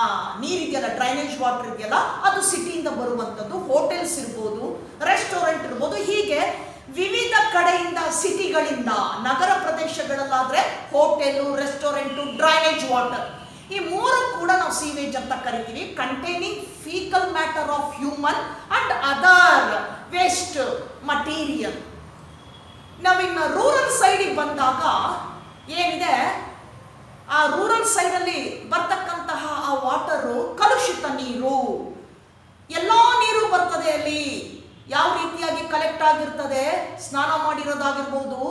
ಆ ನೀರಿದೆಯಲ್ಲ, ಡ್ರೈನೇಜ್ ವಾಟರ್ ಇದೆಯಲ್ಲ, ಅದು ಸಿಟಿಯಿಂದ ಬರುವಂಥದ್ದು. ಹೋಟೆಲ್ಸ್ ಇರ್ಬೋದು, ರೆಸ್ಟೋರೆಂಟ್ ಇರ್ಬೋದು, ಹೀಗೆ ವಿವಿಧ ಕಡೆಯಿಂದ, ಸಿಟಿಗಳಿಂದ, ನಗರ ಪ್ರದೇಶಗಳಲ್ಲಾದ್ರೆ ಹೋಟೆಲು, ರೆಸ್ಟೋರೆಂಟು, ಡ್ರೈನೇಜ್ ವಾಟರ್, ಈ ಮೂರು ಕೂಡ ನಾವು ಸೀವೇಜ್ ಅಂತ ಕರಿತೀವಿ. Containing faecal matter of human and other waste material. ನಾವಿನ್ನು ರೂರಲ್ ಸೈಡಿಗೆ ಬಂದಾಗ ಏನಿದೆ, ಆ ರೂರಲ್ ಸೈಡಲ್ಲಿ ಬರ್ತಕ್ಕಂತಹ ಆ ವಾಟರು ಕಲುಷಿತ ನೀರು. ಎಲ್ಲ ನೀರು ಬರ್ತದೆ ಅಲ್ಲಿ. ಯಾವ ರೀತಿಯಾಗಿ ಕಲೆಕ್ಟ್ ಆಗಿರ್ತದೆ, ಸ್ನಾನ ಮಾಡಿರೋದಾಗಿರ್ಬೋದು,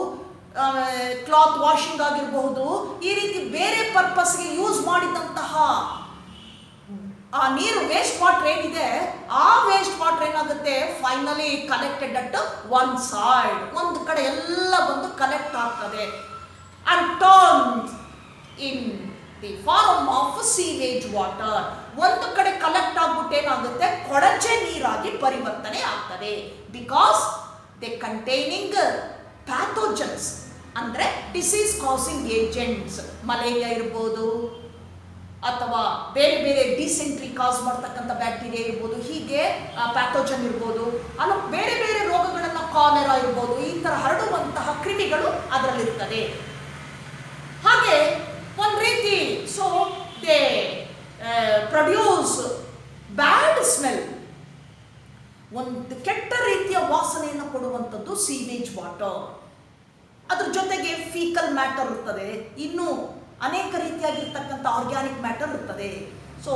ಕ್ಲಾತ್ ವಾಷಿಂಗ್ ಆಗಿರಬಹುದು, ಈ ರೀತಿ ಬೇರೆ ಪರ್ಪಸ್ಗೆ ಯೂಸ್ ಮಾಡಿದಂತಹ ಆ ನೀರು ವೇಸ್ಟ್ ವಾಟರ್ ಏನಿದೆ, ಆ ವೇಸ್ಟ್ ವಾಟರ್ ಏನಾಗುತ್ತೆ, finally collected at one side, ಒಂದು ಕಡೆ ಎಲ್ಲ ಬಂದು ಕಲೆಕ್ಟ್ ಆಗ್ತದೆ and turn in the form of sewage water. ಒಂದು ಕಡೆ ಕಲೆಕ್ಟ್ ಆಗ್ಬಿಟ್ಟು ಏನಾಗುತ್ತೆ, ಕೊಳಚೆ ನೀರಾಗಿ ಪರಿವರ್ತನೆ ಆಗ್ತದೆ. ಬಿಕಾಸ್ ದೇ ಕಂಟೈನಿಂಗ್ ಪ್ಯಾಥೋಜನ್ಸ್, ಅಂದ್ರೆ ಡಿಸೀಸ್ ಕಾಸಿಂಗ್ ಏಜೆಂಟ್ಸ್, ಮಲೇರಿಯಾ ಇರ್ಬೋದು ಅಥವಾ ಬೇರೆ ಬೇರೆ ಡಿಸೆಂಟ್ರಿ ಕಾಸ್ ಮಾಡ್ತಕ್ಕಂಥ ಬ್ಯಾಕ್ಟೀರಿಯಾ ಇರ್ಬೋದು, ಹೀಗೆ ಪ್ಯಾಥೋಜನ್ ಇರ್ಬೋದು, ಅಲ್ಲ ಬೇರೆ ಬೇರೆ ರೋಗಗಳನ್ನು, ಕಾಲೆರಾ ಇರ್ಬೋದು, ಈ ಥರ ಹರಡುವಂತಹ ಕ್ರಿಮಿಗಳು ಅದರಲ್ಲಿರ್ತದೆ. ಹಾಗೆ ಒಂದು ರೀತಿ so they produce bad smell, ಒಂದು ಕೆಟ್ಟ ರೀತಿಯ ವಾಸನೆಯನ್ನು ಕೊಡುವಂಥದ್ದು ಸೀವೇಜ್ ವಾಟರ್. ಅದ್ರ ಜೊತೆಗೆ ಫೀಕಲ್ ಮ್ಯಾಟರ್ ಇರ್ತದೆ, ಇನ್ನೂ ಅನೇಕ ರೀತಿಯಾಗಿರ್ತಕ್ಕಂಥ ಆರ್ಗ್ಯಾನಿಕ್ ಮ್ಯಾಟರ್ ಇರ್ತದೆ. So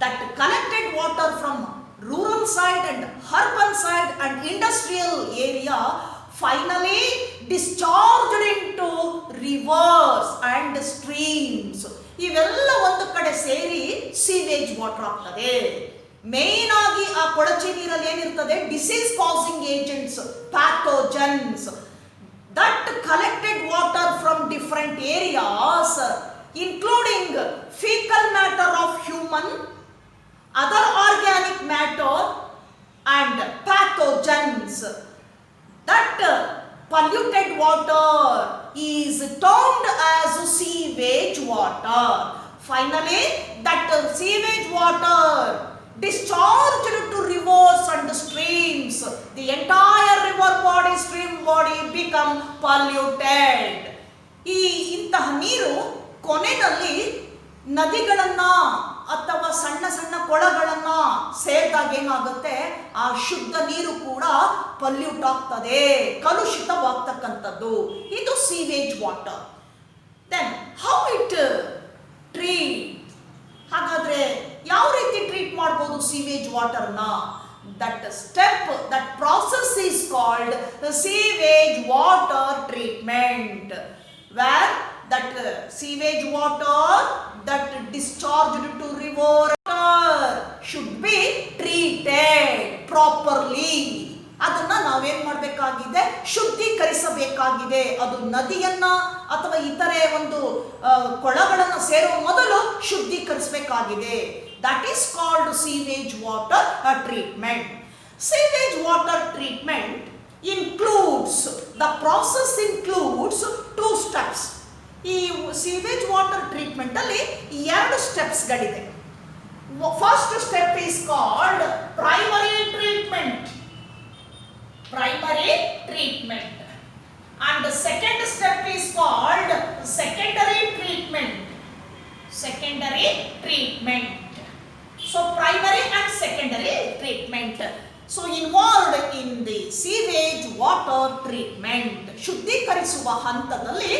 that collected water from rural side and urban side and industrial area finally discharged into rivers and streams, ಇವೆಲ್ಲ ಒಂದು ಕಡೆ ಸೇರಿ ಸೀವೇಜ್ ವಾಟರ್ ಆಗ್ತದೆ. ಮೇನ್ ಆಗಿ ಆ ಕೊಳಚೆ ನೀರಲ್ಲಿ ಏನಿರ್ತದೆ, disease causing agents, pathogens, that collected water from different areas including fecal matter of human, other organic matter and pathogens, that polluted water is termed as sewage water. Finally that sewage water discharged to rivers and streams, the entire river body, stream body become polluted. ಈ ಇಂತಹ ನೀರು ಕೊನೆಯಲ್ಲಿ ನದಿಗಳನ್ನ ಅಥವಾ ಸಣ್ಣ ಸಣ್ಣ ಕೊಳಗಳನ್ನ ಸೇರಿದಾಗ ಏನಾಗುತ್ತೆ, ಆ ಶುದ್ಧ ನೀರು ಕೂಡ ಪಲ್ಯೂಟ್ ಆಗ್ತದೆ, ಕಲುಷಿತವಾಗ್ತಕ್ಕಂಥದ್ದು. ಇದು sewage water. Then how it treat, ಹಾಗಾದ್ರೆ ಯಾವ ರೀತಿ ಟ್ರೀಟ್ ಮಾಡಬಹುದು ಸೀವೇಜ್ ವಾಟರ್ನ? That step, that process is called sewage water treatment, where that sewage water that discharged to river should be treated properly. ಅದನ್ನ ನಾವೇನ್ ಮಾಡಬೇಕಾಗಿದೆ, ಶುದ್ಧೀಕರಿಸಬೇಕಾಗಿದೆ. ಅದು ನದಿಯನ್ನ ಅಥವಾ ಇತರೆ ಒಂದು ಕೊಳಗಳನ್ನು ಸೇರುವ ಮೊದಲು ಶುದ್ಧೀಕರಿಸಬೇಕಾಗಿದೆ. That is called sewage water treatment. Sewage water treatment includes, the process includes 2 steps. ಈ ಸೀವೇಜ್ ವಾಟರ್ ಟ್ರೀಟ್ಮೆಂಟ್ ಅಲ್ಲಿ 2 ಸ್ಟೆಪ್ಸ್ಗಳಿದೆ. First step is called primary treatment, primary treatment, and the second step is called secondary treatment. Secondary treatment. So primary and secondary treatment. So involved in the sewage water treatment. ಶುದ್ಧೀಕರಿಸುವ ಹಂತದಲ್ಲಿ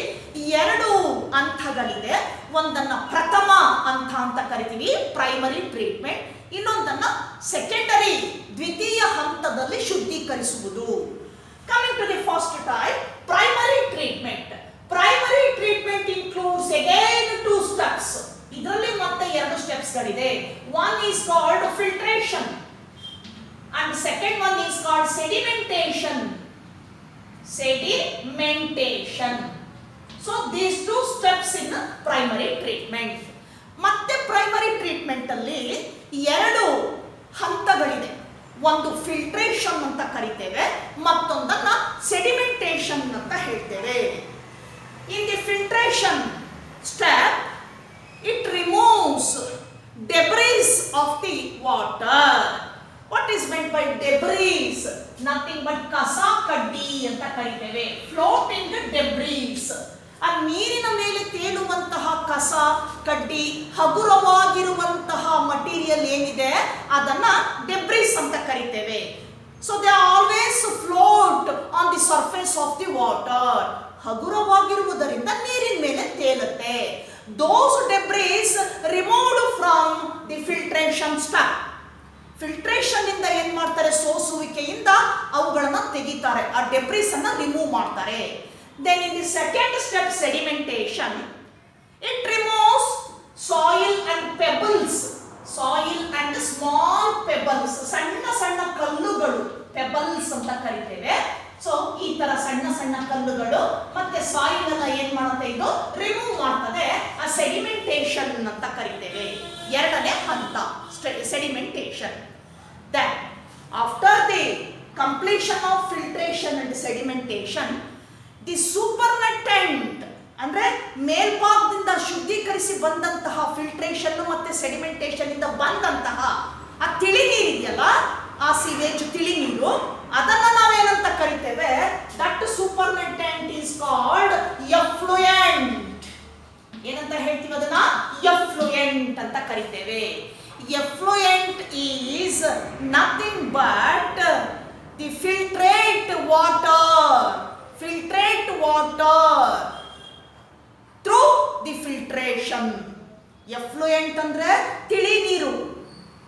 2 ಹಂತಗಳಿದೆ. ಒಂದನ್ನ ಪ್ರಥಮ ಹಂತ ಅಂತ ಕರಿತೀವಿ, primary treatment. ಇನ್ನೊಂದನ್ನ secondary, ದ್ವಿತೀಯ ಹಂತದಲ್ಲಿ ಶುದ್ಧೀಕರಿಸುವುದು. Coming to the first type, primary treatment. Primary treatment includes again 2 steps. ಇದರಲ್ಲಿ ಮತ್ತೆ 2 ಸ್ಟೆಪ್ಸ್ಗಳಿದೆ. One is called filtration and second one is called sedimentation. Sedimentation. So these 2 steps in primary treatment. ಮತ್ತೆ primary treatment ಅಲ್ಲಿ 2 ಹಂತಗಳಿದೆ. ಒಂದು filtration ಅಂತ ಕರಿತೇವೆ, ಮತ್ತೊಂದನ್ನ sedimentation ಅಂತ ಹೇಳ್ತೇವೆ. In the filtration step, it removes debris of the water. What is meant by debris? Nothing but kasa kaddi ಅಂತ ಕರೀತೇವೆ, floating debris. ಆ ನೀರಿನ ಮೇಲೆ ತೇಲುವಂತಹ ಕಸ, ಕಡ್ಡಿ, ಹಗುರವಾಗಿರುವಂತಹ ಮಟೀರಿಯಲ್ ಏನಿದೆ ಅದನ್ನ ಡೆಬ್ರಿಸ್ ಅಂತ ಕರೀತೇವೆ. So they always float on the surface surface of the water. ಹಗುರವಾಗಿರುವುದರಿಂದ ನೀರಿನ ಮೇಲೆ ತೇಲುತ್ತೆ. Those debris removed from the filtration step. Filtration ಇಂದ ಏನ್ ಮಾಡ್ತಾರೆ, ಸೋಸುವಿಕೆಯಿಂದ ಅವುಗಳನ್ನ ತೆಗಿತಾರೆ, ಆ ಡೆಬ್ರೀಸ್ ಅನ್ನ ರಿಮೂವ್ ಮಾಡ್ತಾರೆ. Then in the second step sedimentation, it removes soil and pebbles. Soil and small pebbles, ಸಣ್ಣ ಸಣ್ಣ ಕಲ್ಲುಗಳು, ಪೆಬಲ್ಸ್ ಅಂತ ಕರಿತೇವೆ. ಸೊ ಈ ತರ ಸಣ್ಣ ಸಣ್ಣ ಕಲ್ಲುಗಳು ಮತ್ತೆ ಸಾಯಿಲ್ ಅನ್ನ ಏನ್ ಮಾಡುತ್ತೆ, ಇದು ರಿಮೂವ್ ಮಾಡ್ತದೆ. ಆ ಸೆಡಿಮೆಂಟೇಷನ್ ಅಂತ ಕರಿತೇವೆ. ಎರಡನೇ ಹಂತ sedimentation. Then after the completion of filtration and sedimentation, the supernatant ಅಂದ್ರೆ ಮೇಲ್ಭಾಗದಿಂದ ಶುದ್ಧೀಕರಿಸಿ ಬಂದಂತಹ ಫಿಲ್ಟ್ರೇಷನ್ ಮತ್ತೆ ಸೆಡಿಮೆಂಟೇಷನ್ ಇಂದ ಬಂದಂತಹ ಆ ತಿಳಿ ನೀರು ಇದೆಯಲ್ಲ, ಆ ಸಿವೇಜ್ ತಿಳಿ ನೀರು, ಅದನ್ನ ನಾವೇನಂತ ಕರಿತೇವೆ, ದಟ್ ಸೂಪರ್ನೆಟೆಂಟ್ ಈಸ್ ಕಾಲ್ಡ್ ಎಫ್ಲುಯೆಂಟ್. ಏನಂತ ಹೇಳ್ತೀವಿ ಅದನ್ನ? ಎಫ್ಲುಯೆಂಟ್ ಅಂತ ಕರಿತೇವೆ. Effluent is nothing but the filtrate water. Filtrate water through the filtration. Effluent ಅಂದ್ರೆ ತಿಳಿ ನೀರು.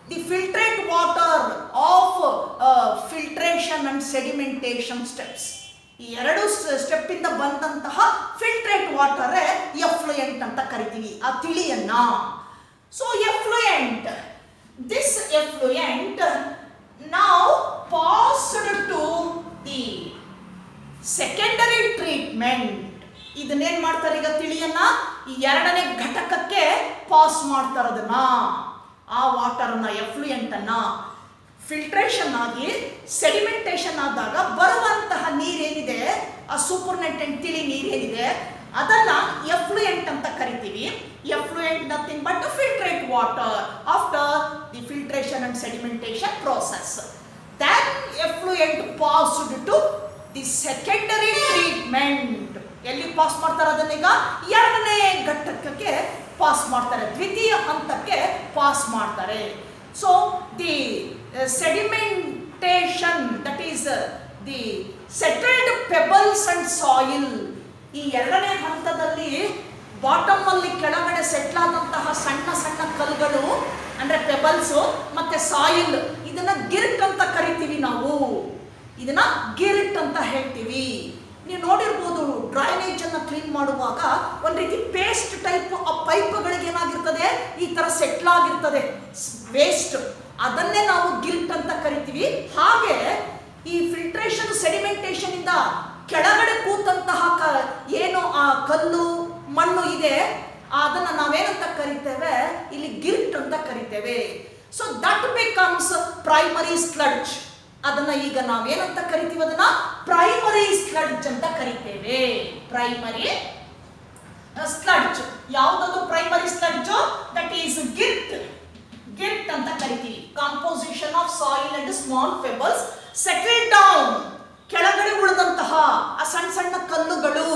The filtrate water of filtration and sedimentation steps. ಈ ಎರಡು ಸ್ಟೆಪ್ ಇಂದ ಬಂದಂತಹ ಫಿಲ್ಟ್ರೇಟ್ ವಾಟರ್ ಎಫ್ಲುಯೆಂಟ್ ಅಂತ ಕರಿತೀವಿ, ಆ ತಿಳಿಯನ್ನ. So effluent, this effluent now passed to the secondary treatment. ಇದನ್ನೇನ್ ಮಾಡ್ತಾರೆ, ಈಗ ತಿಳಿಯನ್ನ ಈ ಎರಡನೇ ಘಟಕಕ್ಕೆ ಪಾಸ್ ಮಾಡ್ತಾರೆ. ಅದನ್ನ, ಆ ವಾಟರ್ ಅನ್ನ, ಎಫ್ಲುಯೆಂಟ್ ಅನ್ನ ಫಿಲ್ಟ್ರೇಷನ್ ಆಗಿ ಸೆಡಿಮೆಂಟೇಷನ್ ಆದಾಗ ಬರುವಂತಹ ನೀರೇನಿದೆ, ಆ ಸೂಪರ್ನೆಟೆಂಟ್ ತಿಳಿ ನೀರೇನಿದೆ, ಅದನ್ನ ಎಫ್ಲುಯೆಂಟ್ ಅಂತ ಕರಿತೀವಿ. Effluent nothing but filtrate water after the filtration and sedimentation process. Then effluent passed to the secondary treatment. ಎಲ್ಲಿ ಪಾಸ್ ಮಾಡ್ತಾರೆ ಅದನ್ನೀಗ? ಎರಡನೇ ಘಟಕಕ್ಕೆ ಪಾಸ್ ಮಾಡ್ತಾರೆ, ದ್ವಿತೀಯ ಹಂತಕ್ಕೆ ಪಾಸ್ ಮಾಡ್ತಾರೆ. So the sedimentation, that is the settled pebbles and soil. ಈ ಎರಡನೇ ಹಂತದಲ್ಲಿ ಬಾಟಮ್ ಅಲ್ಲಿ ಕೆಳಗಡೆ ಸೆಟ್ಲ್ ಆದಂತಹ ಸಣ್ಣ ಸಣ್ಣ ಕಲ್ಲುಗಳು ಅಂದ್ರೆ ಪೆಬಲ್ಸ್ ಮತ್ತೆ ಸಾಯಿಲ್, ಇದನ್ನ ಗಿರ್ಟ್ ಅಂತ ಕರಿತೀವಿ ನಾವು. ಇದನ್ನ ಗಿರ್ಟ್ ಅಂತ ಹೇಳ್ತೀವಿ. ನೀವು ನೋಡಿರ್ಬೋದು, ಡ್ರೈನೇಜ್ ಅನ್ನ ಕ್ಲೀನ್ ಮಾಡುವಾಗ ಒಂದ್ ರೀತಿ ಪೇಸ್ಟ್ ಟೈಪ್ ಆ ಪೈಪ್ಗಳಿಗೆ ಏನಾಗಿರ್ತದೆ, ಈ ತರ ಸೆಟ್ಲ್ ಆಗಿರ್ತದೆ ವೇಸ್ಟ್, ಅದನ್ನೇ ನಾವು ಗಿಲ್ಟ್ ಅಂತ ಕರಿತೀವಿ. ಹಾಗೆ ಈ ಫಿಲ್ಟ್ರೇಷನ್ ಸೆಡಿಮೆಂಟೇಷನ್ ಇಂದ ಕೆಳಗಡೆ ಕೂತಂತಹ ಏನು ಆ ಕಲ್ಲು ಮಣ್ಣು ಇದೆ, ಅದನ್ನ ನಾವೇನಂತ ಕರಿತೇವೆ, ಇಲ್ಲಿ ಗಿಲ್ಟ್ ಅಂತ ಕರಿತೇವೆ. So that becomes primary sludge. ಅದನ್ನ ಈಗ ನಾವೇನಂತ ಕರಿತೀವಿ, ಅದನ್ನ ಪ್ರೈಮರಿ ಸ್ಲಡ್ಜ್ ಅಂತ ಕರಿತೇವೆ. Primary sludge. ಯಾವುದದು primary sludge? That is grit. Grit ಅಂತ ಕರಿತೀವಿ. Composition of soil and small pebbles settle down. ಕೆಳಗಡೆ ಉಳಿದಂತಹ ಆ ಸಣ್ಣ ಸಣ್ಣ ಕಲ್ಲುಗಳು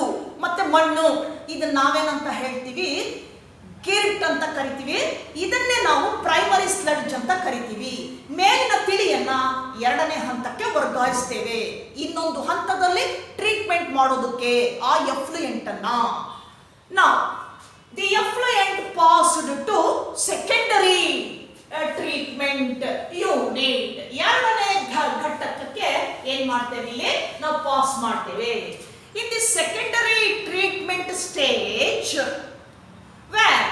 ಮತ್ತೆ ಮಣ್ಣು, ಇದನ್ನ ನಾವೇನಂತ ಹೇಳ್ತೀವಿ, ಗಿರ್ಟ್ ಅಂತ ಕರಿತೀವಿ. ಇದನ್ನೇ ನಾವು ಪ್ರೈಮರಿ ಸ್ಲಡ್ಜ್ ಅಂತ ಕರಿತೀವಿ. ಮೇಲಿನ ತಿಳಿಯನ್ನ ಎರಡನೇ ಹಂತಕ್ಕೆ ವರ್ಗಾಯಿಸ್ತೇವೆ, ಇನ್ನೊಂದು ಹಂತದಲ್ಲಿ ಟ್ರೀಟ್ಮೆಂಟ್ ಮಾಡೋದಕ್ಕೆ ಆ ಎಫ್ಲುಯೆಂಟ್ ಅನ್ನ. ನಾವು the effluent passed to secondary treatment unit. ಎರಡನೇ ಘಟಕಕ್ಕೆ ಏನ್ ಮಾಡ್ತೇವೆ, ಇಲ್ಲಿ ನಾವು ಪಾಸ್ ಮಾಡ್ತೇವೆ. In the secondary treatment stage where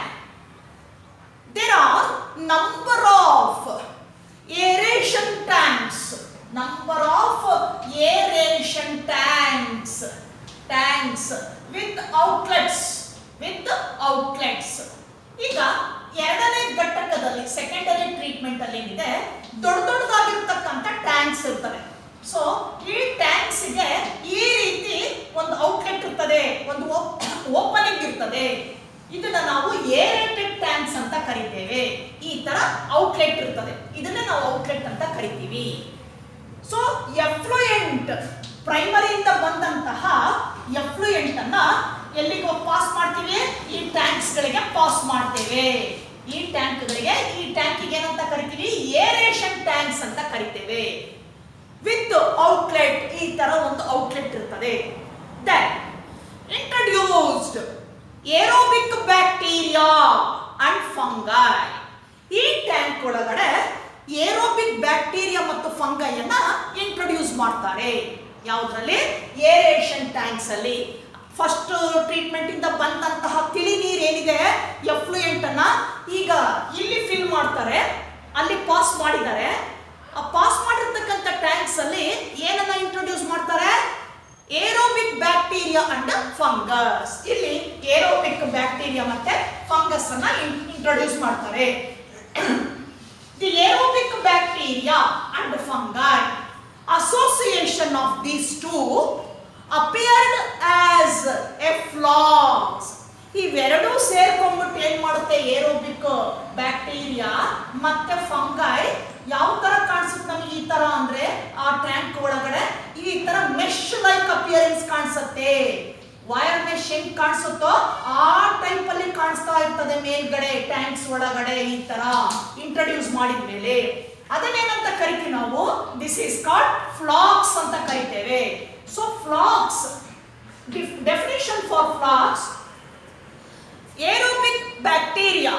there are number of aeration tanks, number of aeration tanks with outlets. ಈಗ ಎರಡನೇ ಘಟಕದಲ್ಲಿ ಸೆಕೆಂಡರಿ ಟ್ರೀಟ್ಮೆಂಟ್ ಅಲ್ಲಿ ಏನಿದೆ, ದೊಡ್ಡದಾಗಿರ್ತಕ್ಕಂಥ ಟ್ಯಾಂಕ್ಸ್ ಇರ್ತವೆ. ಸೊ ಈ ಟ್ಯಾಂಕ್ಸ್ ಗೆ ಈ ರೀತಿ ಒಂದು ಔಟ್ಲೆಟ್ ಇರ್ತದೆ, ಒಂದು ಓಪನಿಂಗ್ ಇರ್ತದೆ. ಇದನ್ನ ನಾವು ಏರೇಟೆಡ್ ಟ್ಯಾಂಕ್ಸ್ ಅಂತ ಕರಿತೇವೆ. ಈ ತರ ಔಟ್ಲೆಟ್ ಇರ್ತದೆ, ಇದನ್ನ ನಾವು ಔಟ್ಲೆಟ್ ಅಂತ ಕರಿತೀವಿ. ಸೊ ಎಫ್ಲುಯೆಂಟ್, ಪ್ರೈಮರಿಯಿಂದ ಬಂದಂತಹ ಎಫ್ಲುಯೆಂಟ್ ಅನ್ನ ಎಲ್ಲಿಗೆ ಪಾಸ್ ಮಾಡ್ತೀವಿ, ಈ ಟ್ಯಾಂಕ್ಸ್ ಗಳಿಗೆ ಪಾಸ್ ಮಾಡ್ತೇವೆ. ಈ ಟ್ಯಾಂಕ್ಗಳಿಗೆ, ಈ ಟ್ಯಾಂಕಿಗೆ ಏನಂತ ಕರಿತೀವಿ, ಏರೇಷನ್ ಟ್ಯಾಂಕ್ಸ್ ಅಂತ ಕರಿತೇವೆ. ವಿತ್ ಔಟ್ಲೆಟ್, ಈ ತರ ಒಂದು ಔಟ್ಲೆಟ್ ಇರ್ತದೆ. ಇರ್ತದೆ. Then introduced aerobic bacteria and fungi. ಈ ಟ್ಯಾಂಕ್ ಒಳಗಡೆ ಏರೋಬಿಕ್ ಬ್ಯಾಕ್ಟೀರಿಯಾ ಮತ್ತು ಫಂಗೈಯನ್ನ ಇಂಟ್ರೊಡ್ಯೂಸ್ ಮಾಡ್ತಾರೆ. ಯಾವುದರಲ್ಲಿ? ಏರೇಷನ್ ಟ್ಯಾಂಕ್ಸ್ ಅಲ್ಲಿ. ಫಸ್ಟ್ ಟ್ರೀಟ್ಮೆಂಟ್ ಇಂದ ಬಂದಂತಹ ತಿಳಿ ನೀರು ಏನಿದೆ ಎಫ್ಲುಯೆಂಟ್ ಅನ್ನ ಈಗ ಇಲ್ಲಿ ಫಿಲ್ ಮಾಡ್ತಾರೆ, ಅಲ್ಲಿ ಪಾಸ್ ಮಾಡಿದ್ದಾರೆ. ಆ ಪಾಸ್ ಮಾಡಿರ್ತಕ್ಕಂಥ ಟ್ಯಾಂಕ್ಸ್ ಅಲ್ಲಿ ಏನನ್ನ ಇಂಟ್ರೊಡ್ಯೂಸ್ ಮಾಡ್ತಾರೆ? Aerobic bacteria and fungus. ಇಲ್ಲಿ ಏರೋಬಿಕ್ ಬ್ಯಾಕ್ಟೀರಿಯಾ ಮತ್ತೆ ಫಂಗಸ್ ಅನ್ನ ಇಂಟ್ರೊಡ್ಯೂಸ್ ಮಾಡ್ತಾರೆ. The aerobic bacteria and fungi association of these two appeared as a flux. ಇವೆರಡೂ ಸೇರ್ಕೊಂಡ್ಬಿಟ್ಟು ಏನ್ ಮಾಡುತ್ತೆ? ಏರೋಬಿಕ್ ಬ್ಯಾಕ್ಟೀರಿಯಾ ಮತ್ತೆ ಫಂಗೈ ಯಾವ ತರ ಕಾಣಿಸುತ್ತೆ ನಮಗೆ? ಈ ತರ ಅಂದ್ರೆ ಆ ಟ್ಯಾಂಕ್ ಒಳಗಡೆ ಈ ತರ ಮೆಶ್ ಲೈಕ್ ಅಪಿಯರೆನ್ಸ್ ಕಾಣಿಸುತ್ತೆ. ವೈರ್ ಮೆಶ್ ಹೆಂಗ್ ಕಾಣಿಸುತ್ತೋ ಆ ಟೈಪ್ ಅಲ್ಲಿ ಕಾಣಿಸ್ತಾ ಇರ್ತದೆ ಮೇಲ್ಗಡೆ ಟ್ಯಾಂಕ್ಸ್ ಒಳಗಡೆ. ಈ ತರ ಇಂಟ್ರೊಡ್ಯೂಸ್ ಮಾಡಿದ ಮೇಲೆ ಅದನ್ನೇನಂತ ಕರಿತೀವಿ ನಾವು? ದಿಸ್ ಈಸ್ ಕಾಲ್ಡ್ ಫ್ಲಾಕ್ಸ್ ಅಂತ ಕರಿತೇವೆ. So flax, definition for flax: aerobic bacteria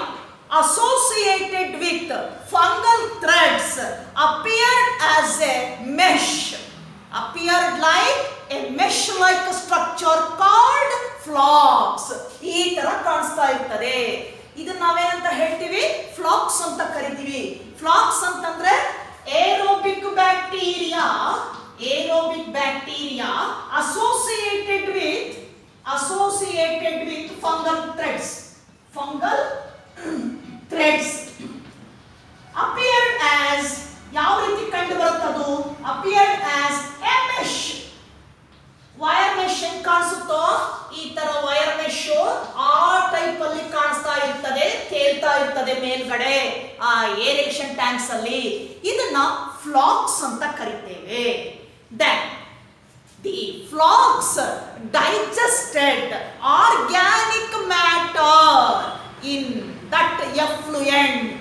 associated with fungal threads appeared as a mesh, appeared like a mesh like structure called flocks. ಈ ತರ ಕಾಣಿಸ್ತಾ ಇರ್ತದೆ. ಇದನ್ನ ನಾವೇನಂತ ಹೇಳ್ತೀವಿ? ಫ್ಲಾಕ್ಸ್ ಅಂತ ಕರಿತೀವಿ. ಫ್ಲಾಕ್ಸ್ ಅಂತಂದ್ರೆ aerobic bacteria, aerobic bacteria associated with fungal threads, fungal threads appeared as, ಯಾವ ರೀತಿ ಕಂಡು ಬರುತ್ತದು? appeared as a mesh. Wire mesh ಹೆಂಗ್ ಕಾಣಿಸುತ್ತೋ ಈ ತರ ವೈರ್ ಮೆಶ್ ಆ ಟೈಪ್ ಅಲ್ಲಿ ಕಾಣಿಸ್ತಾ ಇರ್ತದೆ, ತೇಲ್ತಾ ಇರ್ತದೆ ಮೇಲ್ಗಡೆ ಆ ಏರೇಷನ್ ಟ್ಯಾಂಕ್ಸ್ ಅಲ್ಲಿ. ಇದನ್ನ ಫ್ಲಾಕ್ಸ್ ಅಂತ ಕರಿತೇವೆ. Then the flocks digested organic matter in that effluent.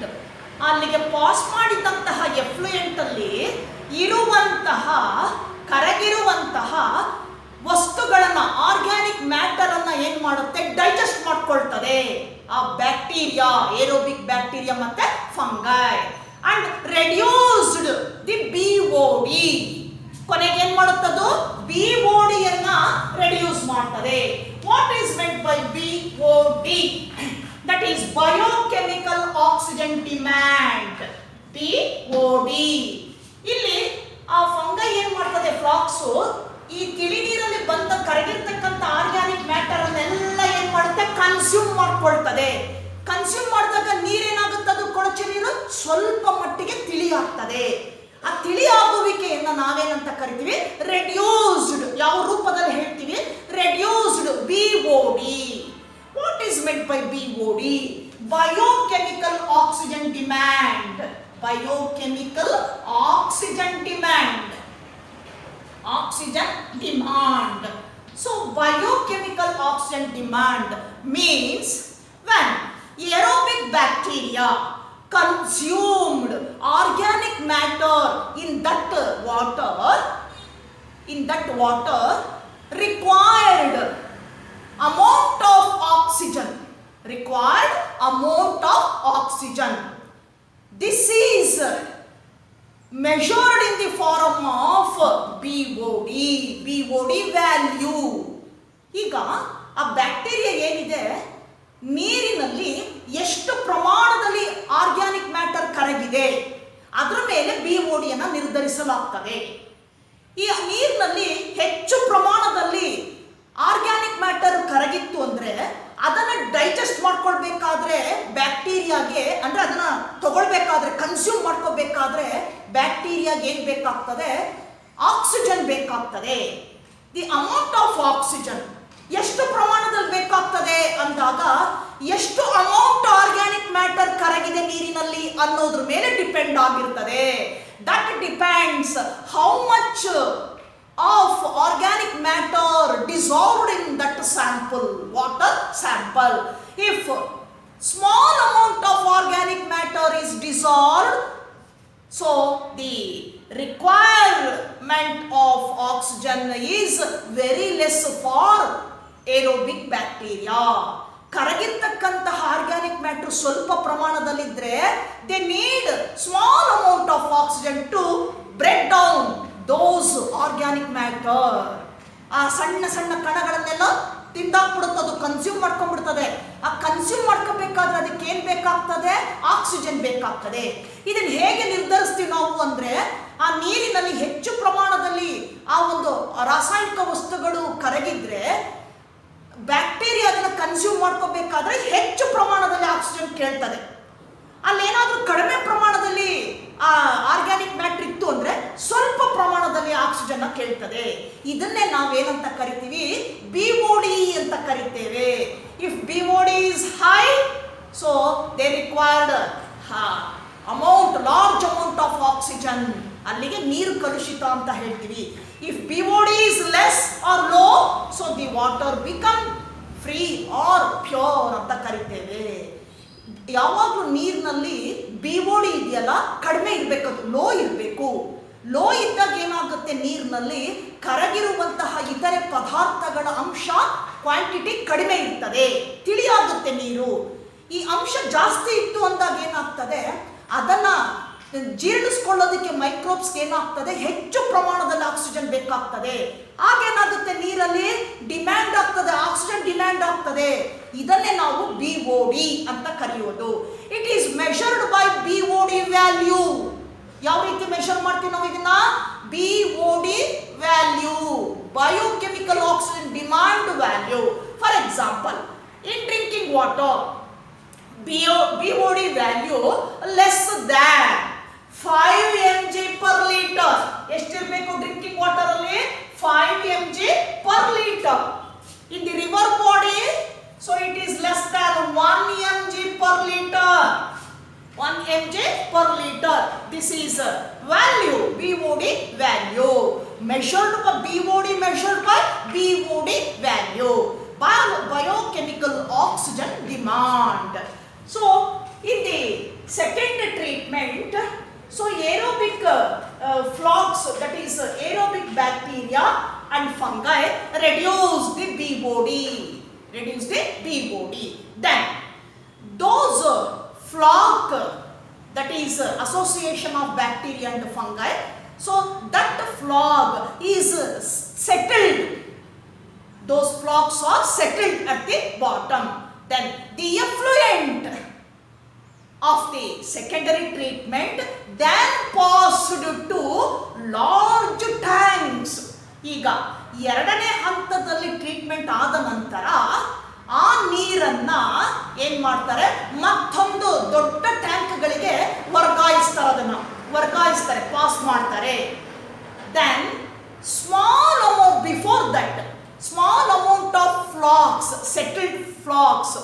ಅಲ್ಲಿಗೆ ಪಾಸ್ ಮಾಡಿದಂತಹ ಎಫ್ಲುಯೆಂಟ್ ಅಲ್ಲಿ ಇರುವಂತಹ ಕರಗಿರುವಂತಹ ವಸ್ತುಗಳನ್ನ, ಆರ್ಗ್ಯಾನಿಕ್ ಮ್ಯಾಟರ್ ಅನ್ನ ಏನ್ ಮಾಡುತ್ತೆ? ಡೈಜೆಸ್ಟ್ ಮಾಡ್ಕೊಳ್ತದೆ ಆ ಬ್ಯಾಕ್ಟೀರಿಯಾ, ಏರೋಬಿಕ್ ಬ್ಯಾಕ್ಟೀರಿಯಾ ಮತ್ತೆ fungi. And reduced the BOD. ಕೊನೆಗೆ ಏನ್ ಮಾಡುತ್ತದು? BOD ಅನ್ನ ರೆಡ್ಯೂಸ್ ಮಾಡ್ತದೆ. What is meant by BOD? That is biochemical oxygen demand. BOD. ಇಲ್ಲಿ ಆ ಫಂಗೈ ಏನ್ ಮಾಡ್ತದೆ? ಫ್ಲಾಕ್ಸ್ ಈ ತಿಳಿ ನೀರಲ್ಲಿ ಬಂದ ಕರಗಿರ್ತಕ್ಕಂಥ ಆರ್ಗ್ಯಾನಿಕ್ ಮ್ಯಾಟರ್ ಅನ್ನೆಲ್ಲ ಏನ್ ಮಾಡುತ್ತೆ? ಕನ್ಸ್ಯೂಮ್ ಮಾಡ್ಕೊಳ್ತದೆ. ಕನ್ಸ್ಯೂಮ್ ಮಾಡಿದಾಗ ನೀರೇನಾಗುತ್ತೆ? ಅದು ಕೊಳಚೆ ನೀರು ಸ್ವಲ್ಪ ಮಟ್ಟಿಗೆ ತಿಳಿ ಆಗ್ತದೆ. ಆ ತಿಳಿ ಆಗುವಿಕೆಯನ್ನ ನಾವೇನಂತ ಕರಿತೀವಿ? ರೆಡ್ಯೂಸ್ಡ್. ಯಾವ ರೂಪದಲ್ಲಿ ಹೇಳ್ತೀವಿ? Reduced BOD. What is meant by BOD? Biochemical oxygen demand. Biochemical oxygen demand. Oxygen demand. So biochemical oxygen demand means when aerobic bacteria consumed organic matter in that water required amount of oxygen. This is measured in the form of BOD value. ಈಗ ಆ bacteria ಏನಿದೆ ನೀರಿನಲ್ಲಿ ಎಷ್ಟು ಪ್ರಮಾಣದಲ್ಲಿ organic matter ಕರಗಿದೆ ಅದರ ಮೇಲೆ BOD ಅನ್ನು ನಿರ್ಧರಿಸಲಾಗುತ್ತದೆ. ಈ ನೀರಿನಲ್ಲಿ ಹೆಚ್ಚು ಪ್ರಮಾಣದಲ್ಲಿ ಆರ್ಗ್ಯಾನಿಕ್ ಮ್ಯಾಟರ್ ಕರಗಿತ್ತು ಅಂದ್ರೆ ಅದನ್ನ ಡೈಜೆಸ್ಟ್ ಮಾಡ್ಕೊಳ್ಬೇಕಾದ್ರೆ ಬ್ಯಾಕ್ಟೀರಿಯಾಗೆ, ಅಂದ್ರೆ ಅದನ್ನ ತಗೊಳ್ಬೇಕಾದ್ರೆ, ಕನ್ಸ್ಯೂಮ್ ಮಾಡ್ಕೋಬೇಕಾದ್ರೆ ಬ್ಯಾಕ್ಟೀರಿಯಾಗೆ ಏನ್ ಬೇಕಾಗ್ತದೆ? ಆಕ್ಸಿಜನ್ ಬೇಕಾಗ್ತದೆ. ದಿ ಅಮೌಂಟ್ ಆಫ್ ಆಕ್ಸಿಜನ್ ಎಷ್ಟು ಪ್ರಮಾಣದಲ್ಲಿ ಬೇಕಾಗ್ತದೆ ಅಂದಾಗ ಎಷ್ಟು ಅಮೌಂಟ್ ಆರ್ಗ್ಯಾನಿಕ್ ಮ್ಯಾಟರ್ ಕರಗಿದೆ ನೀರಿನಲ್ಲಿ ಅನ್ನೋದ್ರ ಮೇಲೆ ಡಿಪೆಂಡ್ ಆಗಿರ್ತದೆ. That depends how much of organic matter dissolved in that sample, water sample. If small amount of organic matter is dissolved, so the requirement of oxygen is very less for aerobic bacteria. ಕರಗಿರ್ತಕ್ಕಂತಹ organic matter ಸ್ವಲ್ಪ ಪ್ರಮಾಣದಲ್ಲಿದ್ರೆ they need small amount of oxygen to break down those organic matter. ಆ ಸಣ್ಣ ಸಣ್ಣ ಕಣಗಳನ್ನೆಲ್ಲ ತಿಂದಾಕ್ಬಿಡುತ್ತೆ, ಅದು consume ಮಾಡ್ಕೊಂಡ್ಬಿಡ್ತದೆ. ಆ consume ಮಾಡ್ಕೋಬೇಕಾದ್ರೆ ಅದಕ್ಕೆ ಏನ್ ಬೇಕಾಗ್ತದೆ? ಆಕ್ಸಿಜನ್ ಬೇಕಾಗ್ತದೆ. ಇದನ್ನ ಹೇಗೆ ನಿರ್ಧರಿಸ್ತೀವಿ ನಾವು ಅಂದ್ರೆ, ಆ ನೀರಿನಲ್ಲಿ ಹೆಚ್ಚು ಪ್ರಮಾಣದಲ್ಲಿ ಆ ಒಂದು ರಾಸಾಯನಿಕ ವಸ್ತುಗಳು ಕರಗಿದ್ರೆ ಬ್ಯಾಕ್ಟೀರಿಯಾ ಅದನ್ನು ಕನ್ಸ್ಯೂಮ್ ಮಾಡ್ಕೋಬೇಕಾದ್ರೆ ಹೆಚ್ಚು ಪ್ರಮಾಣದಲ್ಲಿ ಆಕ್ಸಿಜನ್ ಕೇಳ್ತದೆ. ಅಲ್ಲೇನಾದ್ರೂ ಕಡಿಮೆ ಪ್ರಮಾಣದಲ್ಲಿ ಆ ಆರ್ಗ್ಯಾನಿಕ್ ಮ್ಯಾಟರ್ ಇತ್ತು ಅಂದ್ರೆ ಸ್ವಲ್ಪ ಪ್ರಮಾಣದಲ್ಲಿ ಆಕ್ಸಿಜನ್ ಕೇಳ್ತದೆ. ಇದನ್ನೇ ನಾವೇನಂತ ಕರಿತೀವಿ? ಬಿಒಡಿ ಅಂತ ಕರಿತೇವೆ. If BOD is high, so they required large amount of oxygen. ಅಲ್ಲಿಗೆ ನೀರು ಕಲುಷಿತ ಅಂತ ಹೇಳ್ತೀವಿ. If BOD is less or low, so the water become free or pure ಅಂತ ಕರಿತೇವೆ. ಯಾವಾಗಲೂ ನೀರಿನಲ್ಲಿ ಬಿಒಡಿ ಇದೆಯಲ್ಲ ಕಡಿಮೆ ಇರಬೇಕು, ಅದು ಲೋ ಇರಬೇಕು. ಲೋ ಇದ್ದಾಗ ಏನಾಗುತ್ತೆ, ನೀರಿನಲ್ಲಿ ಕರಗಿರುವಂತಹ ಇತರೆ ಪದಾರ್ಥಗಳ ಅಂಶ ಕ್ವಾಂಟಿಟಿ ಕಡಿಮೆ ಇರ್ತದೆ, ತಿಳಿಯಾಗುತ್ತೆ ನೀರು. ಈ ಅಂಶ ಜಾಸ್ತಿ ಇತ್ತು ಅಂದಾಗ ಏನಾಗ್ತದೆ, ಅದನ್ನ ಜೀರ್ಣಿಸ್ಕೊಳ್ಳೋದಕ್ಕೆ ಮೈಕ್ರೋಬ್ಸ್ಗೆ ಏನಾಗ್ತದೆ, ಹೆಚ್ಚು ಪ್ರಮಾಣದಲ್ಲಿ ಆಕ್ಸಿಜನ್ ಬೇಕಾಗ್ತದೆ. ಆಗೇನಾಗುತ್ತೆ, ನೀರಲ್ಲಿ ಡಿಮ್ಯಾಂಡ್ ಆಗ್ತದೆ, ಆಕ್ಸಿಜನ್ ಡಿಮ್ಯಾಂಡ್ ಆಗ್ತದೆ. ಇದನ್ನೇ ನಾವು ಬಿಒಡಿ ಅಂತ ಕರೆಯೋದು. It is measured by ಬಿಒಡಿ value. ಯಾವ ರೀತಿ ಮೆಷರ್ ಮಾಡ್ತೀವಿ ನಾವು ಇದನ್ನ? ಬಿಒಡಿ value, biochemical oxygen demand value. For example, in drinking water BOD value less than 5 mg per liter. ಎಷ್ಟಿರಬೇಕು ಡ್ರಿಂಕಿಂಗ್ ವಾಟರ್ ಅಲ್ಲಿ? 5 mg per liter. In the river body, so it is less than 1 mg per liter. 1 mg per liter. This is value, BOD value. Measured by BOD value. Biochemical oxygen demand. So in the second treatment, so aerobic frogs, that is aerobic bacteria and fungi reduce the BOD. Then those flock, that is association of bacteria and fungi, so that flock is settled. Those flocks are settled at the bottom. Then the effluent of the secondary treatment then passed to large tanks. ಈಗ ಎರಡನೇ ಹಂತದಲ್ಲಿ treatment ಆದ ನಂತರ ಆ ನೀರನ್ನ ಏನ್ ಮಾಡ್ತಾರೆ, ಮತ್ತೊಂದು ದೊಡ್ಡ ಟ್ಯಾಂಕ್ಗಳಿಗೆ ವರ್ಗಾಯಿಸ್ತಾರೆ, ಪಾಸ್ ಮಾಡ್ತಾರೆ. Then small amount, before that small amount of flocks, settled flocks,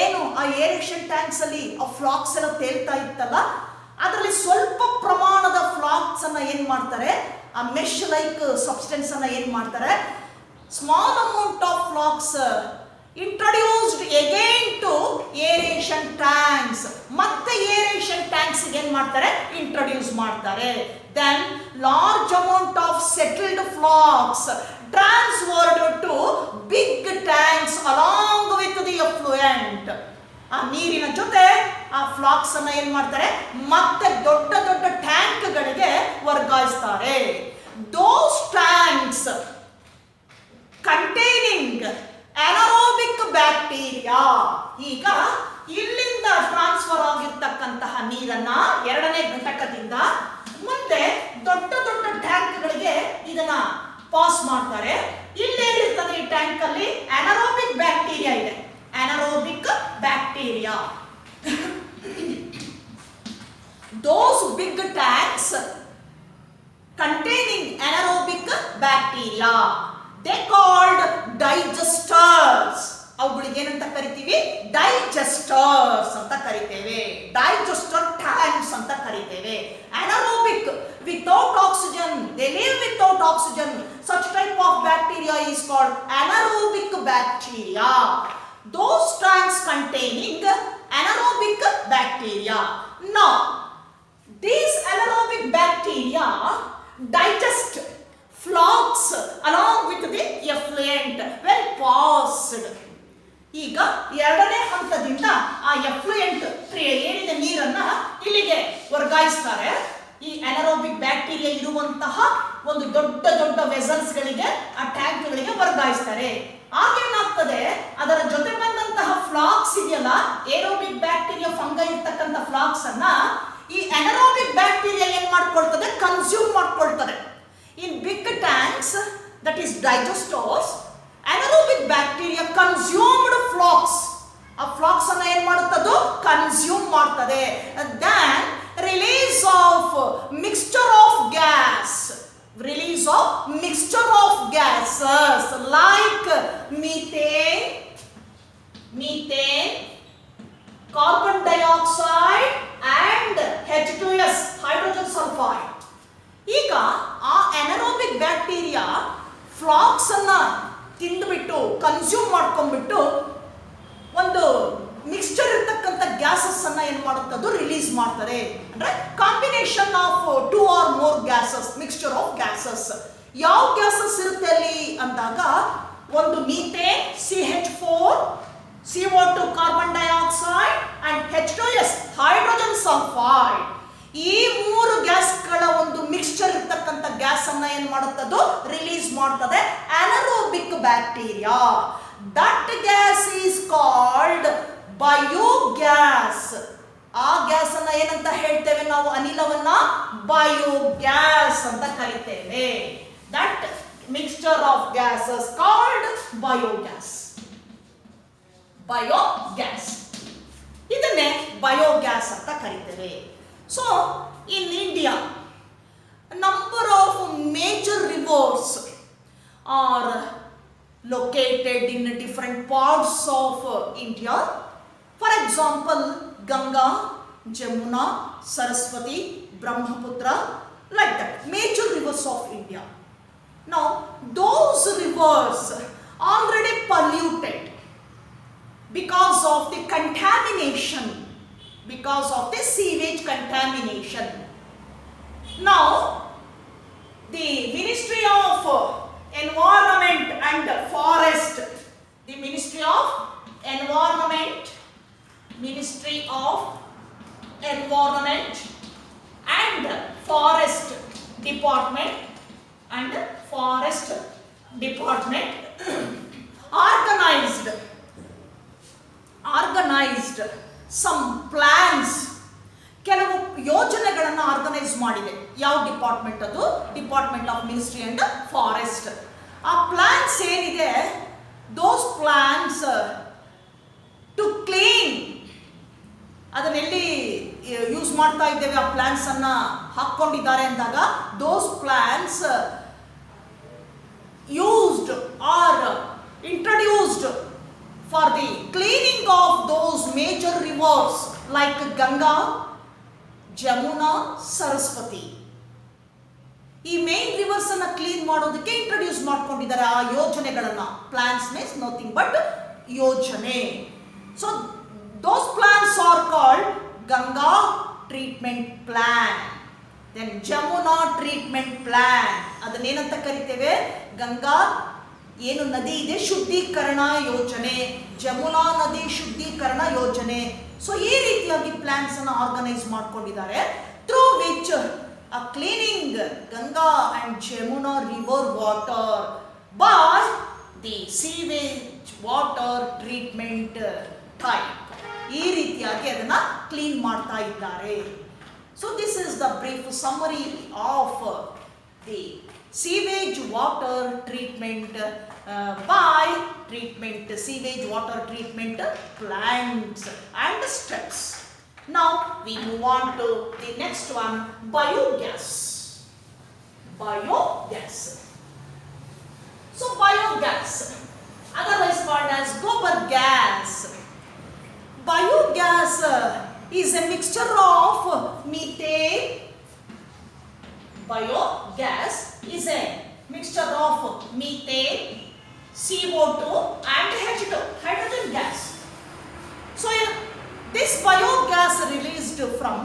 ಏನು ಆ ಏರೇಷನ್ ಟ್ಯಾಂಕ್ಸ್ ಅಲ್ಲಿ ಆ ಫ್ಲಾಕ್ಸ್ ಎಲ್ಲ ತೇಲ್ತಾ ಇತ್ತಲ್ಲ, ಅದರಲ್ಲಿ ಸ್ವಲ್ಪ ಪ್ರಮಾಣದ ಫ್ಲಾಕ್ಸ್ ಅನ್ನ ಏನ್ ಮಾಡ್ತಾರೆ, ಆ ಮೆಶ್ ಲೈಕ್ ಸಬ್ಸ್ಟೆನ್ಸ್ ಅನ್ನ ಏನ್ ಮಾಡ್ತಾರೆ, small amount of flocks introduced again to aeration tanks. ಮತ್ತೆ ಏರೇಷನ್ ಟ್ಯಾಂಕ್ಸ್ ಏನ್ ಮಾಡ್ತಾರೆ, ಇಂಟ್ರೊಡ್ಯೂಸ್ ಮಾಡ್ತಾರೆ. Then large amount of settled flocks transferred to big tanks along with the effluent. ಆ ನೀರಿನ ಜೊತೆ ಆ ಫ್ಲಾಕ್ಸ್ ಅನ್ನ ಏನ್ ಮಾಡ್ತಾರೆ, ಮತ್ತೆ ದೊಡ್ಡ ದೊಡ್ಡ ಟ್ಯಾಂಕ್ಗಳಿಗೆ ವರ್ಗಾಯಿಸ್ತಾರೆ. Those tanks containing anaerobic bacteria. ಈಗ ಇಲ್ಲಿಂದ ಟ್ರಾನ್ಸ್ಫರ್ ಆಗಿರ್ತಕ್ಕಂತಹ ನೀರನ್ನ ಎರಡನೇ ಘಟಕದಿಂದ ಮುಂದೆ ದೊಡ್ಡ ದೊಡ್ಡ ಟ್ಯಾಂಕ್ಗಳಿಗೆ ಇದನ್ನ ಪಾಸ್ ಮಾಡ್ತಾರೆ. ಇಲ್ಲೇನಿರ್ತದೆ ಈ ಟ್ಯಾಂಕ್ ಅಲ್ಲಿ? ಅನಾರೋಬಿಕ್ ಬ್ಯಾಕ್ಟೀರಿಯಾ ಇದೆ. Anaerobic bacteria. Those big tanks containing anaerobic bacteria, they called digesters. ಅವುಗಳಿಗೆ ಏನಂತ ಕರಿತೀವಿ? ಡೈಜೆಸ್ಟರ್ಸ್ ಅಂತ ಕರಿತೇವೆ. ಡೈಜೆಸ್ಟರ್ ಟ್ಯಾಂಕ್ಸ್ ಅಂತ ಕರಿತೇವೆ. Anaerobic, without oxygen, they live without oxygen. Such type of bacteria is called anaerobic bacteria. Those tanks containing anaerobic bacteria. Now These anaerobic bacteria digest flocks along with the effluent when passed. ಈಗ ಎರಡನೇ ಹಂತದಿಂದ ಆ effluent ಏನಿದೆ ನೀರನ್ನ ಇಲ್ಲಿಗೆ ವರ್ಗಾಯಿಸ್ತಾರೆ. ಈ anaerobic bacteria ಇರುವಂತಹ ಒಂದು ದೊಡ್ಡ ದೊಡ್ಡ ವೆಸಲ್ಸ್ ಗಳಿಗೆ, ಆ ಟ್ಯಾಂಕ್ ಗಳಿಗೆ ವರ್ಗಾಯಿಸ್ತಾರೆ. ಆಗೇನಾಗ್ತದೆ, ಅದರ ಜೊತೆ ಬಂದಂತಹ ಫ್ಲಾಕ್ಸ್ ಇದೆಯಲ್ಲ, ಏರೋಬಿಕ್ ಬ್ಯಾಕ್ಟೀರಿಯಾ ಫಂಗೈ ಇರ್ತಕ್ಕಂಥ ಫ್ಲಾಕ್ಸ್ ಅನ್ನ ಈ ಅನರೋಬಿಕ್ ಬ್ಯಾಕ್ಟೀರಿಯಾ ಏನ್ ಮಾಡ್ಕೊಳ್ತದೆ, ಕನ್ಸ್ಯೂಮ್ ಮಾಡ್ಕೊಳ್ತದೆ. In big tanks, that is digesters, anaerobic bacteria consumed flocks. ಆ ಫ್ಲಾಕ್ಸ್ ಅನ್ನ ಏನ್ ಮಾಡುತ್ತದು, ಕನ್ಸ್ಯೂಮ್ ಮಾಡ್ತದೆ. then release of mixture of gas, release of mixture of gases like methane, carbon dioxide and H2S, hydrogen sulfide. ಈಗ ಆ anaerobic bacteria flax ಅನ್ನ ತಿಂದುಬಿಟ್ಟು consume ಮಾಡ್ಕೊಂಡ್ಬಿಟ್ಟು ಒಂದು ಮಿಕ್ಸ್ಚರ್ ಇರ್ತಕ್ಕಂಥ ಗ್ಯಾಸಸ್ ಅನ್ನ ಏನ್ ಮಾಡುತ್ತದು, ರಿಲೀಸ್ ಮಾಡ್ತಾರೆ. ಅಂದ್ರೆ combination of 2 or more gases, mixture of gases. ಯಾವ ಗ್ಯಾಸಸ್ ಇರುತ್ತೆ ಅಲ್ಲಿ ಅಂದಾಗ, ಒಂದು methane, CH4, CO2 carbon dioxide and H2S hydrogen sulphide. ಈ ಮೂರು ಗ್ಯಾಸ್ಗಳ ಒಂದು ಮಿಕ್ಸ್ಚರ್ ಇರ್ತಕ್ಕಂಥ ಗ್ಯಾಸ್ ಅನ್ನ ಏನ್ ಮಾಡುತ್ತದು, ರಿಲೀಸ್ ಮಾಡ್ತದೆ anaerobic bacteria. That gas is called biogas. ಆ ಗ್ಯಾಸ್ ಅನ್ನ ಏನಂತ ಹೇಳ್ತೇವೆ ನಾವು, ಅನಿಲವನ್ನ ಬಯೋಗ್ಯಾಸ್ ಅಂತ ಕರಿತೇವೆ. That mixture of gases called biogas. Biogas, ಇದನ್ನೇ ಬಯೋಗ್ಯಾಸ್ ಅಂತ ಕರಿತೇವೆ. So, in India, a number of major rivers are located in different parts of India. For example, Ganga, Jamuna, Saraswati, Brahmaputra, like that, major rivers of India. Now, those rivers already polluted because of the contamination, because of the sewage contamination. Now, the Ministry of Environment and Forest, the Ministry of Environment and Forest Department organized some plans, ಕೆಲವು ಯೋಜನೆಗಳನ್ನು organise ಮಾಡಿದೆ. ಯಾವ department ಅದು, department of ministry and forest. ಆ plants ಏನಿದೆ, ದೋಸ್ plants to clean, ಅದನ್ನೆಲ್ಲಿ use ಮಾಡ್ತಾ ಇದ್ದೇವೆ, ಆ ಪ್ಲಾನ್ಸ್ ಅನ್ನ ಹಾಕೊಂಡಿದ್ದಾರೆ ಅಂದಾಗ, ದೋಸ್ plants used or introduced for the cleaning of those major rivers like Ganga, Jamuna, Saraswati. ಈ ಮೇನ್ ರಿವರ್ಸ್ ಅನ್ನ ಕ್ಲೀನ್ ಮಾಡೋದಕ್ಕೆ ಇಂಟ್ರೊಡ್ಯೂಸ್ ಮಾಡ್ಕೊಂಡಿದ್ದಾರೆ ಆ ಯೋಜನೆಗಳನ್ನ. ಪ್ಲಾನ್ಸ್ ಮೀನ್ಸ್ ನಥಿಂಗ್ ಬಟ್ ಯೋಜನೆ. So those plans are called Ganga treatment plan, then Jamuna treatment plan. ಅದನ್ನೇನಂತ ಕರಿತೇವೆ, ಗಂಗಾ ಏನು ನದಿ ಇದೆ ಶುದ್ಧೀಕರಣ ಯೋಜನೆ, ಜಮುನಾ ನದಿ ಶುದ್ಧೀಕರಣ ಯೋಜನೆ. ಸೊ ಈ ರೀತಿಯಾಗಿ ಪ್ಲಾನ್ಸ್ ಅನ್ನು ಆರ್ಗನೈಸ್ ಮಾಡ್ಕೊಂಡಿದ್ದಾರೆ, through which a cleaning Ganga and Jamuna river water by the sewage water treatment type. ಈ ರೀತಿಯಾಗಿ ಅದನ್ನ ಕ್ಲೀನ್ ಮಾಡ್ತಾ ಇದ್ದಾರೆ. So this is the brief summary of the sewage water treatment sewage water treatment plants and steps. Now we move on to the next one, biogas. Biogas. So biogas, otherwise called as gobar gas. Biogas is a mixture of methane. Biogas is a mixture of methane, CO2 and H2, hydrogen gas. So this biogas released from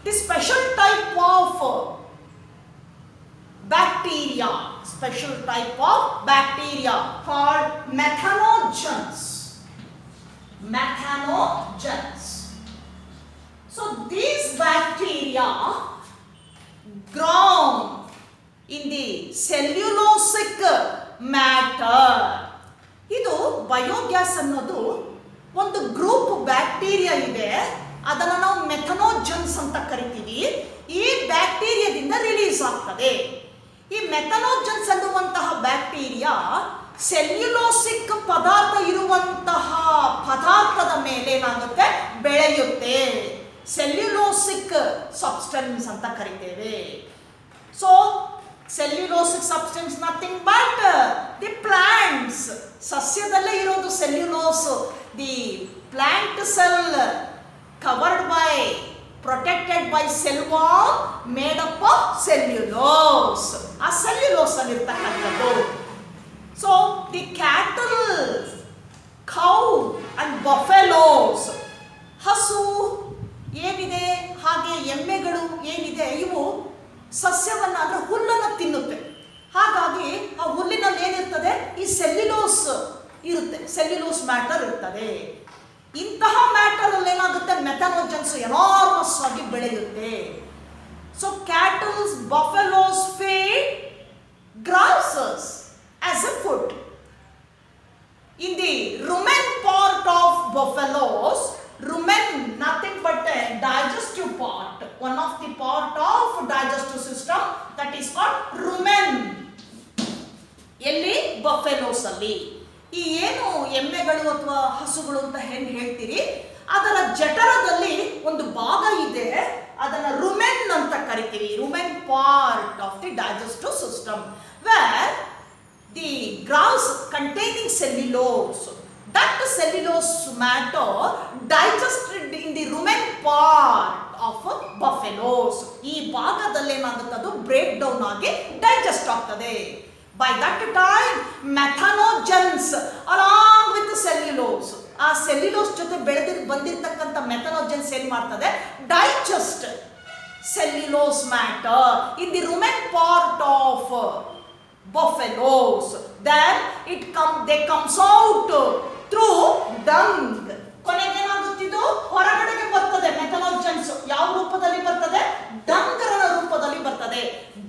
the special type special type of bacteria called methanogens. Methanogens. So these bacteria ground in the cellulosic matter. ಇದು biogas ಅನ್ನೋದು ಒಂದು group bacteria ಇದೆ, ಅದನ್ನು ನಾವು ಮೆಥನೋಜನ್ಸ್ ಅಂತ ಕರಿತೀವಿ. ಈ ಬ್ಯಾಕ್ಟೀರಿಯಾದಿಂದ release ಆಗ್ತದೆ. ಈ ಮೆಥನೋಜನ್ಸ್ ಅನ್ನುವಂತಹ ಬ್ಯಾಕ್ಟೀರಿಯಾ ಸೆಲ್ಯುಲೋಸಿಕ್ ಪದಾರ್ಥ ಇರುವಂತಹ ಪದಾರ್ಥದ ಮೇಲೆ ಏನಾಗುತ್ತೆ, ಬೆಳೆಯುತ್ತೆ. ಸೆಲ್ಯುಲೋಸಿಕ್ ಸಬ್ಸ್ಟೆನ್ಸ್ ಅಂತ ಕರಿತೇವೆ. So cellulosic substance nothing but the plants. ಸಸ್ಯದಲ್ಲೇ ಇರೋದು cellulose. The plant cell covered by protected by cell wall made up of cellulose. ಆ ಸೆಲ್ಯುಲೋಸ್ ಅಲ್ಲಿ ಇರ್ತಕ್ಕಂಥದ್ದು. So the cattle, cow and buffaloes, ಹಸು ಏನಿದೆ ಹಾಗೆ ಎಮ್ಮೆಗಳು ಏನಿದೆ, ಇವು ಸಸ್ಯವನ್ನು ಅಂದರೆ ಹುಲ್ಲನ್ನು ತಿನ್ನುತ್ತೆ. ಹಾಗಾಗಿ ಆ ಹುಲ್ಲಿನಲ್ಲಿ ಏನಿರ್ತದೆ, ಈ ಸೆಲ್ಯುಲೋಸ್ ಇರುತ್ತೆ, ಸೆಲ್ಯುಲೋಸ್ ಮ್ಯಾಟರ್ ಇರ್ತದೆ. ಇಂತಹ ಮ್ಯಾಟರ್ ಅಲ್ಲಿ ಏನಾಗುತ್ತೆ, ಮೆಥನೋಜನ್ಸ್ ಎನಾರ್ಮಸ್ ಆಗಿ ಬೆಳೆಯುತ್ತೆ. So cattles, buffaloes feed grasses as a food. In the rumen part of buffaloes, rumen nothing but a digestive part, one of the part of digestive system, that is called rumen. ಎಲ್ಲಿ, buffaloes ಅಲ್ಲಿ. ಈ ಏನು ಎಮ್ಮೆಗಳು ಅಥವಾ ಹಸುಗಳು ಅಂತ ಹೇಳ್ತೀರಿ, ಅದರ ಜಠರದಲ್ಲಿ ಒಂದು ಭಾಗ ಇದೆ, ಅದನ್ನ ರುಮೆನ್ ಅಂತ ಕರಿತೀವಿ. Rumen part of the digestive system, where the grass containing cellulose, that cellulose matter digested in the rumen part of buffaloes. ಈ ಭಾಗದಲ್ಲಿ ಏನಾಗುತ್ತೆ, ಅದು ಬ್ರೇಕ್ ಡೌನ್ ಆಗಿ ಡೈಜೆಸ್ಟ್ ಆಗ್ತದೆ. By that time methanogens along with the cellulose, ಆ cellulose ಜೊತೆ ಬಂದಿರತಕ್ಕಂಥ ಮೆಥನೋಜನ್ಸ್ ಏನ್ ಮಾಡ್ತದೆ, digest cellulose matter in the rumen part of buffaloes. Then they comes out through dung. ಕೊನೆಗೆ ಏನಾಗುತ್ತಿದ್ದು, ಹೊರಗಡೆಗೆ ಬರ್ತದೆ ಮೆಥನೋಜನ್ಸ್. ಯಾವ ರೂಪದಲ್ಲಿ ಬರ್ತದೆ, ಡಂಗರ ರೂಪದಲ್ಲಿ ಬರ್ತದೆ.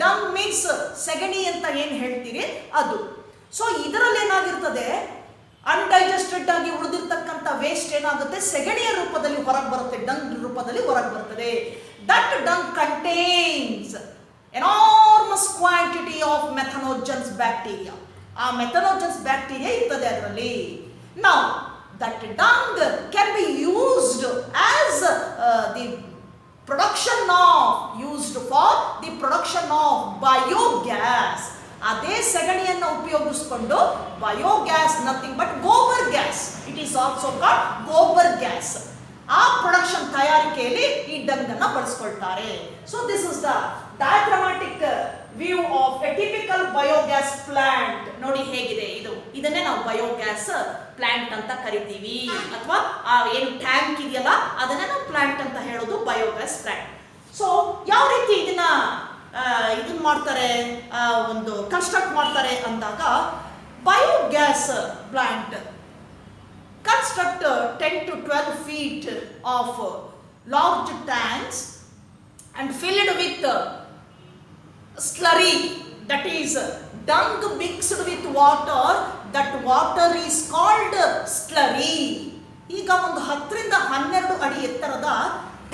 ಡಂಗ್ ಮೀನ್ಸ್ ಸೆಗಣಿ ಅಂತ ಏನ್ ಹೇಳ್ತೀರಿ ಅದು. ಸೊ ಇದರಲ್ಲಿ ಏನಾಗಿರ್ತದೆ, ಅನ್ಡೈಜೆಸ್ಟೆಡ್ ಆಗಿ ಉಳಿದಿರ್ತಕ್ಕಂಥ ವೇಸ್ಟ್ ಏನಾಗುತ್ತೆ, ಸೆಗಣಿಯ ರೂಪದಲ್ಲಿ ಹೊರಗೆ ಬರುತ್ತೆ, ಡಂಗ್ ರೂಪದಲ್ಲಿ ಹೊರಗೆ ಬರ್ತದೆ. That dung contains enormous quantity of methanogens bacteria. ಆ ಮೆಥನೋಜನ್ಸ್ ಬ್ಯಾಕ್ಟೀರಿಯಾ ಇರ್ತದೆ ಅದರಲ್ಲಿ. ನಾವು that dung can be used as the production of, used for the production of biogas. ಅದೇ ಸೆಗಣಿಯನ್ನು ಉಪಯೋಗಿಸಿಕೊಂಡು biogas, nothing but gobar gas, it is also called gobar gas. ಆ production ತಯಾರಿಕೆಯಲ್ಲಿ ಈ ಡಂಗನ್ನು ಬಳಸ್ಕೊಳ್ತಾರೆ. So this is the diagrammatic view of a typical biogas plant. ನೋಡಿ ಹೇಗಿದೆ ಇದು. ಇದನ್ನೇ ನಾವು ಬಯೋಗ್ಯಾಸ್ ಪ್ಲಾಂಟ್ ಅಂತ ಕರಿತೀವಿ, ಅಥವಾ ಆ ಏನು ಟ್ಯಾಂಕ್ ಇದೆಯಲ್ಲ ಅದನ್ನೇ ನಾವು ಪ್ಲಾಂಟ್ ಅಂತ ಹೇಳೋದು, ಬಯೋಗ್ಯಾಸ್ ಪ್ಲಾಂಟ್. ಸೊ ಯಾವ ರೀತಿ ಇದನ್ನ ಮಾಡ್ತಾರೆ, ಒಂದು ಕನ್ಸ್ಟ್ರಕ್ಟ್ ಮಾಡ್ತಾರೆ ಅಂದಾಗ, biogas plant construct 10 to 12 feet of large tanks and filled with slurry, that is dung mixed with water. That water is called slurry. ಈಗ ಒಂದು 10 ರಿಂದ 12 ಅಡಿ ಎತ್ತರದ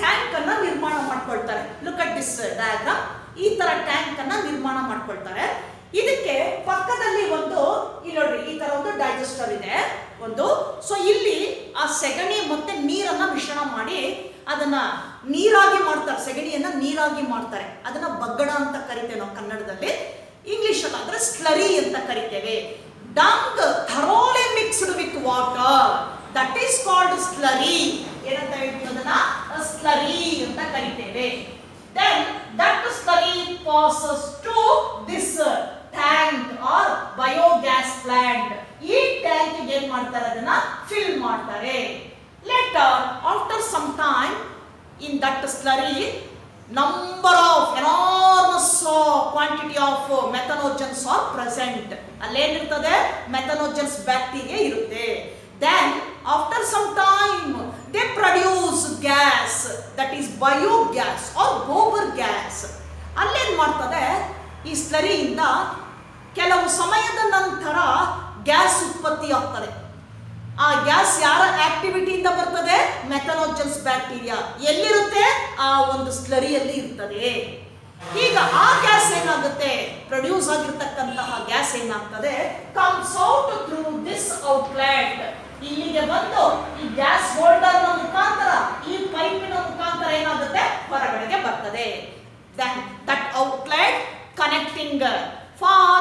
ಟ್ಯಾಂಕ್ ಅನ್ನ ನಿರ್ಮಾಣ ಮಾಡ್ಕೊಳ್ತಾರೆ. Look at this diagram. ಈ ತರ ಟ್ಯಾಂಕ್ ಅನ್ನ ನಿರ್ಮಾಣ ಮಾಡ್ಕೊಳ್ತಾರೆ. ಇದಕ್ಕೆ ಪಕ್ಕದಲ್ಲಿ ಒಂದು, ಇಲ್ಲಿ ನೋಡ್ರಿ, ಈ ತರ ಒಂದು ಡೈಜೆಸ್ಟರ್ ಇದೆ ಒಂದು. ಸೊ ಇಲ್ಲಿ ಆ ಸೆಗಣಿ ಮತ್ತೆ ನೀರನ್ನ ಮಿಶ್ರಣ ಮಾಡಿ ಅದನ್ನ ನೀರಾಗಿ ಮಾಡ್ತಾರೆ. ಸೆಗಣಿಯನ್ನ ನೀರಾಗಿ ಮಾಡ್ತಾರೆ. ಅದನ್ನ ಬಗ್ಗಡ ಅಂತ ಕರಿತೇವೆ ನಾವು ಕನ್ನಡದಲ್ಲಿ. ಇಂಗ್ಲಿಷ್ ಅಲ್ಲಿ ಆದ್ರೆ ಸ್ಲರಿ ಅಂತ ಕರಿತೇವೆ. Dung thoroughly mixed with water, that is called slurry. ಏನಂತ ಹೇಳ್ತೀವಿ ಅದನ್ನ, ಸ್ಲರಿ ಅಂತ ಕರಿತೇವೆ. Then that slurry passes to this tank or biogas plant. ಈ ಟ್ಯಾಂಕ್ ಏನ್ ಮಾಡ್ತಾರೆ, ಅದನ್ನ ಫಿಲ್ ಮಾಡ್ತಾರೆ. Later, after some time in that slurry, number of enormous quantity of methanogens are present. ಅಲ್ಲೇನಿರ್ತದೆ methanogens bacteria ಇರುತ್ತೆ. Then after some time they produce gas, that is biogas or gobar gas. ಅಲ್ಲೇನು ಮಾಡ್ತದೆ, ಈ ಸ್ಲರಿಯಿಂದ ಕೆಲವು ಸಮಯದ ನಂತರ gas ಉತ್ಪತ್ತಿ ಆಗ್ತದೆ. ಆ ಗ್ಯಾಸ್ ಯಾರ ಆಕ್ಟಿವಿಟಿಯಿಂದ ಬರ್ತದೆ? ಮೆಥನೋಜನ್ಸ್ ಬ್ಯಾಕ್ಟೀರಿಯಾ. ಎಲ್ಲಿರುತ್ತೆ? ಆ ಒಂದು ಸ್ಲರಿಯಲ್ಲಿ ಇರ್ತದೆ. ಈಗ ಆ ಗ್ಯಾಸ್ ಏನಾಗುತ್ತೆ, ಪ್ರೊಡ್ಯೂಸ್ ಆಗಿರ್ತಕ್ಕಂತಹ ಗ್ಯಾಸ್ ಏನಾಗ್ತದೆ, comes out through this outlet. ಇಲ್ಲಿಗೆ ಬಂದು ಈ ಗ್ಯಾಸ್ ಹೋಲ್ಡರ್ ನ ಮುಖಾಂತರ, ಈ ಪೈಪಿನ ಮುಖಾಂತರ ಏನಾಗುತ್ತೆ, ಹೊರಗಡೆಗೆ ಬರ್ತದೆ. Then that outlet connecting for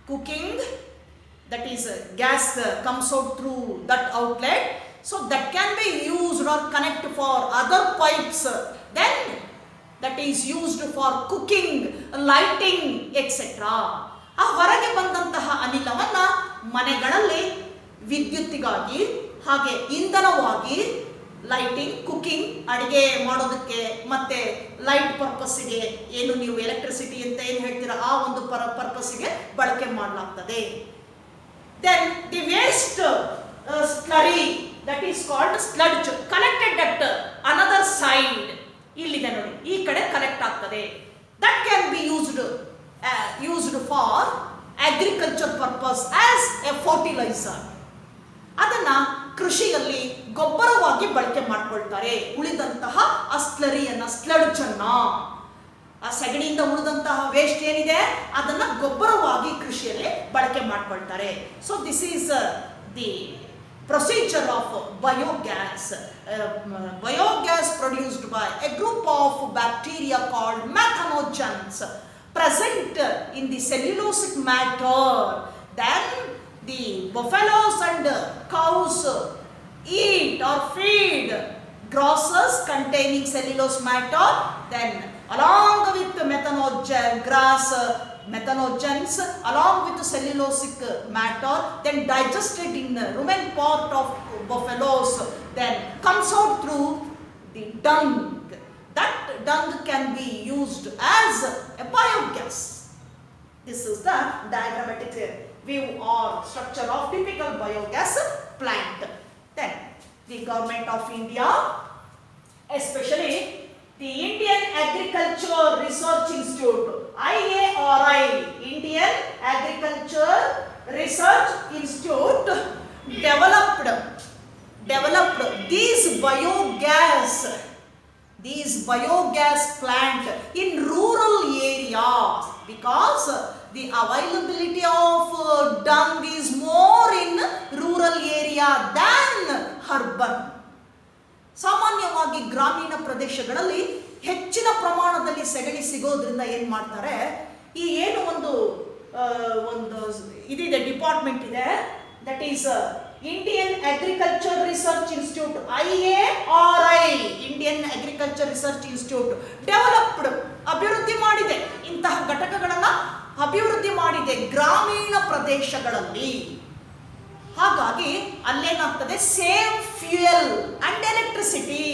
cooking, that is gas comes out through that outlet, so that can be used or connect for other pipes, then that is used for cooking, lighting, etc. ಆ ಹೊರಗೆ ಬಂದಂತಹ ಅನಿಲವನ್ನ ಮನೆಗಳಲ್ಲಿ ವಿದ್ಯುತ್ತಿಗಾಗಿ ಹಾಗೆ ಇಂಧನವಾಗಿ, lighting, cooking, ಅಡಿಗೆ ಮಾಡೋದಕ್ಕೆ ಮತ್ತೆ light ಪರ್ಪಸ್ಸಿಗೆ, ಏನು ನೀವು ಎಲೆಕ್ಟ್ರಿಸಿಟಿ ಅಂತ ಏನು ಹೇಳ್ತೀರಾ ಆ ಒಂದು ಪರ್ಪಸ್ಸಿಗೆ ಬಳಕೆ ಮಾಡಲಾಗ್ತದೆ. Then the waste slurry, that is called sludge, collected at another side. ಇಲ್ಲಿದೆ ನೋಡಿ, ಈ ಕಡೆ ಕಲೆಕ್ಟ್ ಆಗ್ತದೆ. That can be used for agriculture purpose as a fertilizer. ಅದನ್ನ ಕೃಷಿಯಲ್ಲಿ ಗೊಬ್ಬರವಾಗಿ ಬಳಕೆ ಮಾಡ್ಕೊಳ್ತಾರೆ. ಉಳಿದಂತಹ ಆ ಸ್ಲರಿಯನ್ನ, ಸ್ಲಡ್ಜ್ ಅನ್ನ, ಆ ಸಗಣಿಯಿಂದ ಉಳಿದಂತಹ ವೇಸ್ಟ್ ಏನಿದೆ ಅದನ್ನ ಗೊಬ್ಬರವಾಗಿ ಕೃಷಿಯಲ್ಲಿ ಬಳಕೆ ಮಾಡ್ಕೊಳ್ತಾರೆ. So this is the procedure of biogas. Biogas produced by a group of bacteria called methanogens present in the cellulosic matter. Then the buffaloes and cows eat or feed grasses containing cellulose matter. Then along with methanogens along with cellulosic matter, then digested in the rumen part of buffaloes, then comes out through the dung. That dung can be used as a biogas. This is the diagrammatic view or structure of typical biogas plant. Then the government of India, especially the Indian Agriculture Research Institute, IARI, Indian Agriculture Research Institute, developed these biogas plant in rural areas, because the availability of dung is more in rural area than urban. ಸಾಮಾನ್ಯವಾಗಿ ಗ್ರಾಮೀಣ ಪ್ರದೇಶಗಳಲ್ಲಿ ಹೆಚ್ಚಿನ ಪ್ರಮಾಣದಲ್ಲಿ ಸೆಗಣಿ ಸಿಗೋದ್ರಿಂದ ಏನು ಮಾಡ್ತಾರೆ, ಈ ಏನು ಒಂದು ಇದಿದೆ, ಡಿಪಾರ್ಟ್ಮೆಂಟ್ ಇದೆ, that is Indian agriculture research institute, IARI, Indian agriculture research institute, developed, ಅಭಿವೃದ್ಧಿ ಮಾಡಿದೆ, ಇಂತಹ ಘಟಕಗಳನ್ನು ಅಭಿವೃದ್ಧಿ ಮಾಡಿದೆ ಗ್ರಾಮೀಣ ಪ್ರದೇಶಗಳಲ್ಲಿ. ಹಾಗಾಗಿ ಅಲ್ಲೇನಾಗ್ತದೆ, ಸೇಮ್ ಫ್ಯೂಯಲ್ ಅಂಡ್ ಎಲೆಕ್ಟ್ರಿಸಿಟಿ,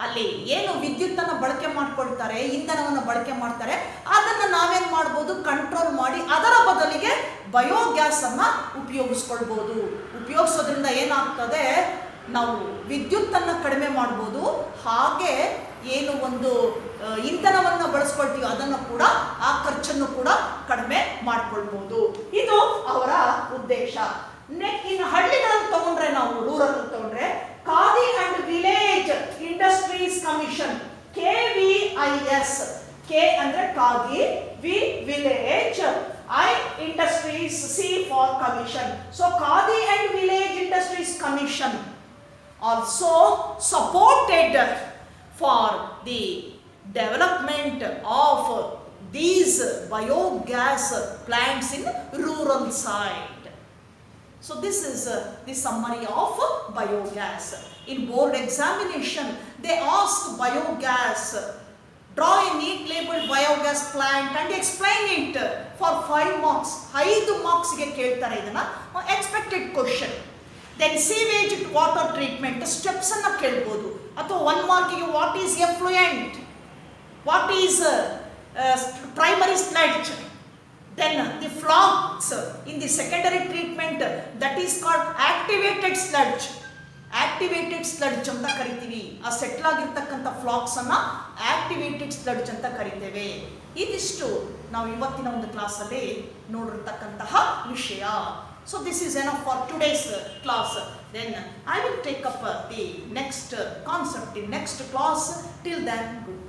ಅಲ್ಲಿ ಏನು ವಿದ್ಯುತ್ತನ್ನು ಬಳಕೆ ಮಾಡ್ಕೊಳ್ತಾರೆ, ಇಂಧನವನ್ನು ಬಳಕೆ ಮಾಡ್ತಾರೆ, ಅದನ್ನು ನಾವೇನು ಮಾಡ್ಬೋದು, ಕಂಟ್ರೋಲ್ ಮಾಡಿ ಅದರ ಬದಲಿಗೆ ಬಯೋಗ್ಯಾಸ್ ಅನ್ನ ಉಪಯೋಗಿಸ್ಕೊಳ್ಬೋದು. ಉಪಯೋಗಿಸೋದ್ರಿಂದ ಏನಾಗ್ತದೆ, ನಾವು ವಿದ್ಯುತ್ತನ್ನು ಕಡಿಮೆ ಮಾಡ್ಬೋದು, ಹಾಗೆ ಏನು ಒಂದು ಇಂಧನವನ್ನು ಬಳಸ್ಕೊಳ್ತೀವಿ ಅದನ್ನು ಕೂಡ, ಆ ಖರ್ಚನ್ನು ಕೂಡ ಕಡಿಮೆ ಮಾಡ್ಕೊಳ್ಬೋದು. ಇದು ಅವರ ಉದ್ದೇಶ. ಇನ್ನು ಹಳ್ಳಿಗಳನ್ನು ತಗೊಂಡ್ರೆ, ನಾವು ರೂರಲ್ ತಗೊಂಡ್ರೆ, Khadi and village industries commission, KVIS, K ಅಂದ್ರೆ Khadi, V village, I industries, C for commission. So Khadi and Village Industries Commission also supported for the development of these biogas plants in rural side. So this is the summary of biogas. In board examination, they ask biogas. Draw a neat labeled biogas plant and explain it for 5 marks. 5 marks ಗೆ ಕೇಳ್ತಾರೆ ಇದನ್ನ, expected question. Then sewage water treatment steps ಅನ್ನ ಕೇಳಬಹುದು, ಅಥವಾ 1 mark ಗೆ what is effluent, What is primary sludge? Then the flocks in the secondary treatment, that is called activated sludge. Activated sludge ಅಂತ ಕರಿತೀವಿ. ಆ ಸೆಟ್ಲ್ ಆಗಿರ್ತಕ್ಕಂಥ ಫ್ಲಾಕ್ಸ್ ಅನ್ನ activated sludge ಅಂತ ಕರಿತೇವೆ. ಇದಿಷ್ಟು ನಾವು ಇವತ್ತಿನ ಒಂದು ಕ್ಲಾಸಲ್ಲಿ ನೋಡಿರ್ತಕ್ಕಂತಹ ವಿಷಯ. So this is enough for today's class. Then I will take up the next concept in next class. Till then, good.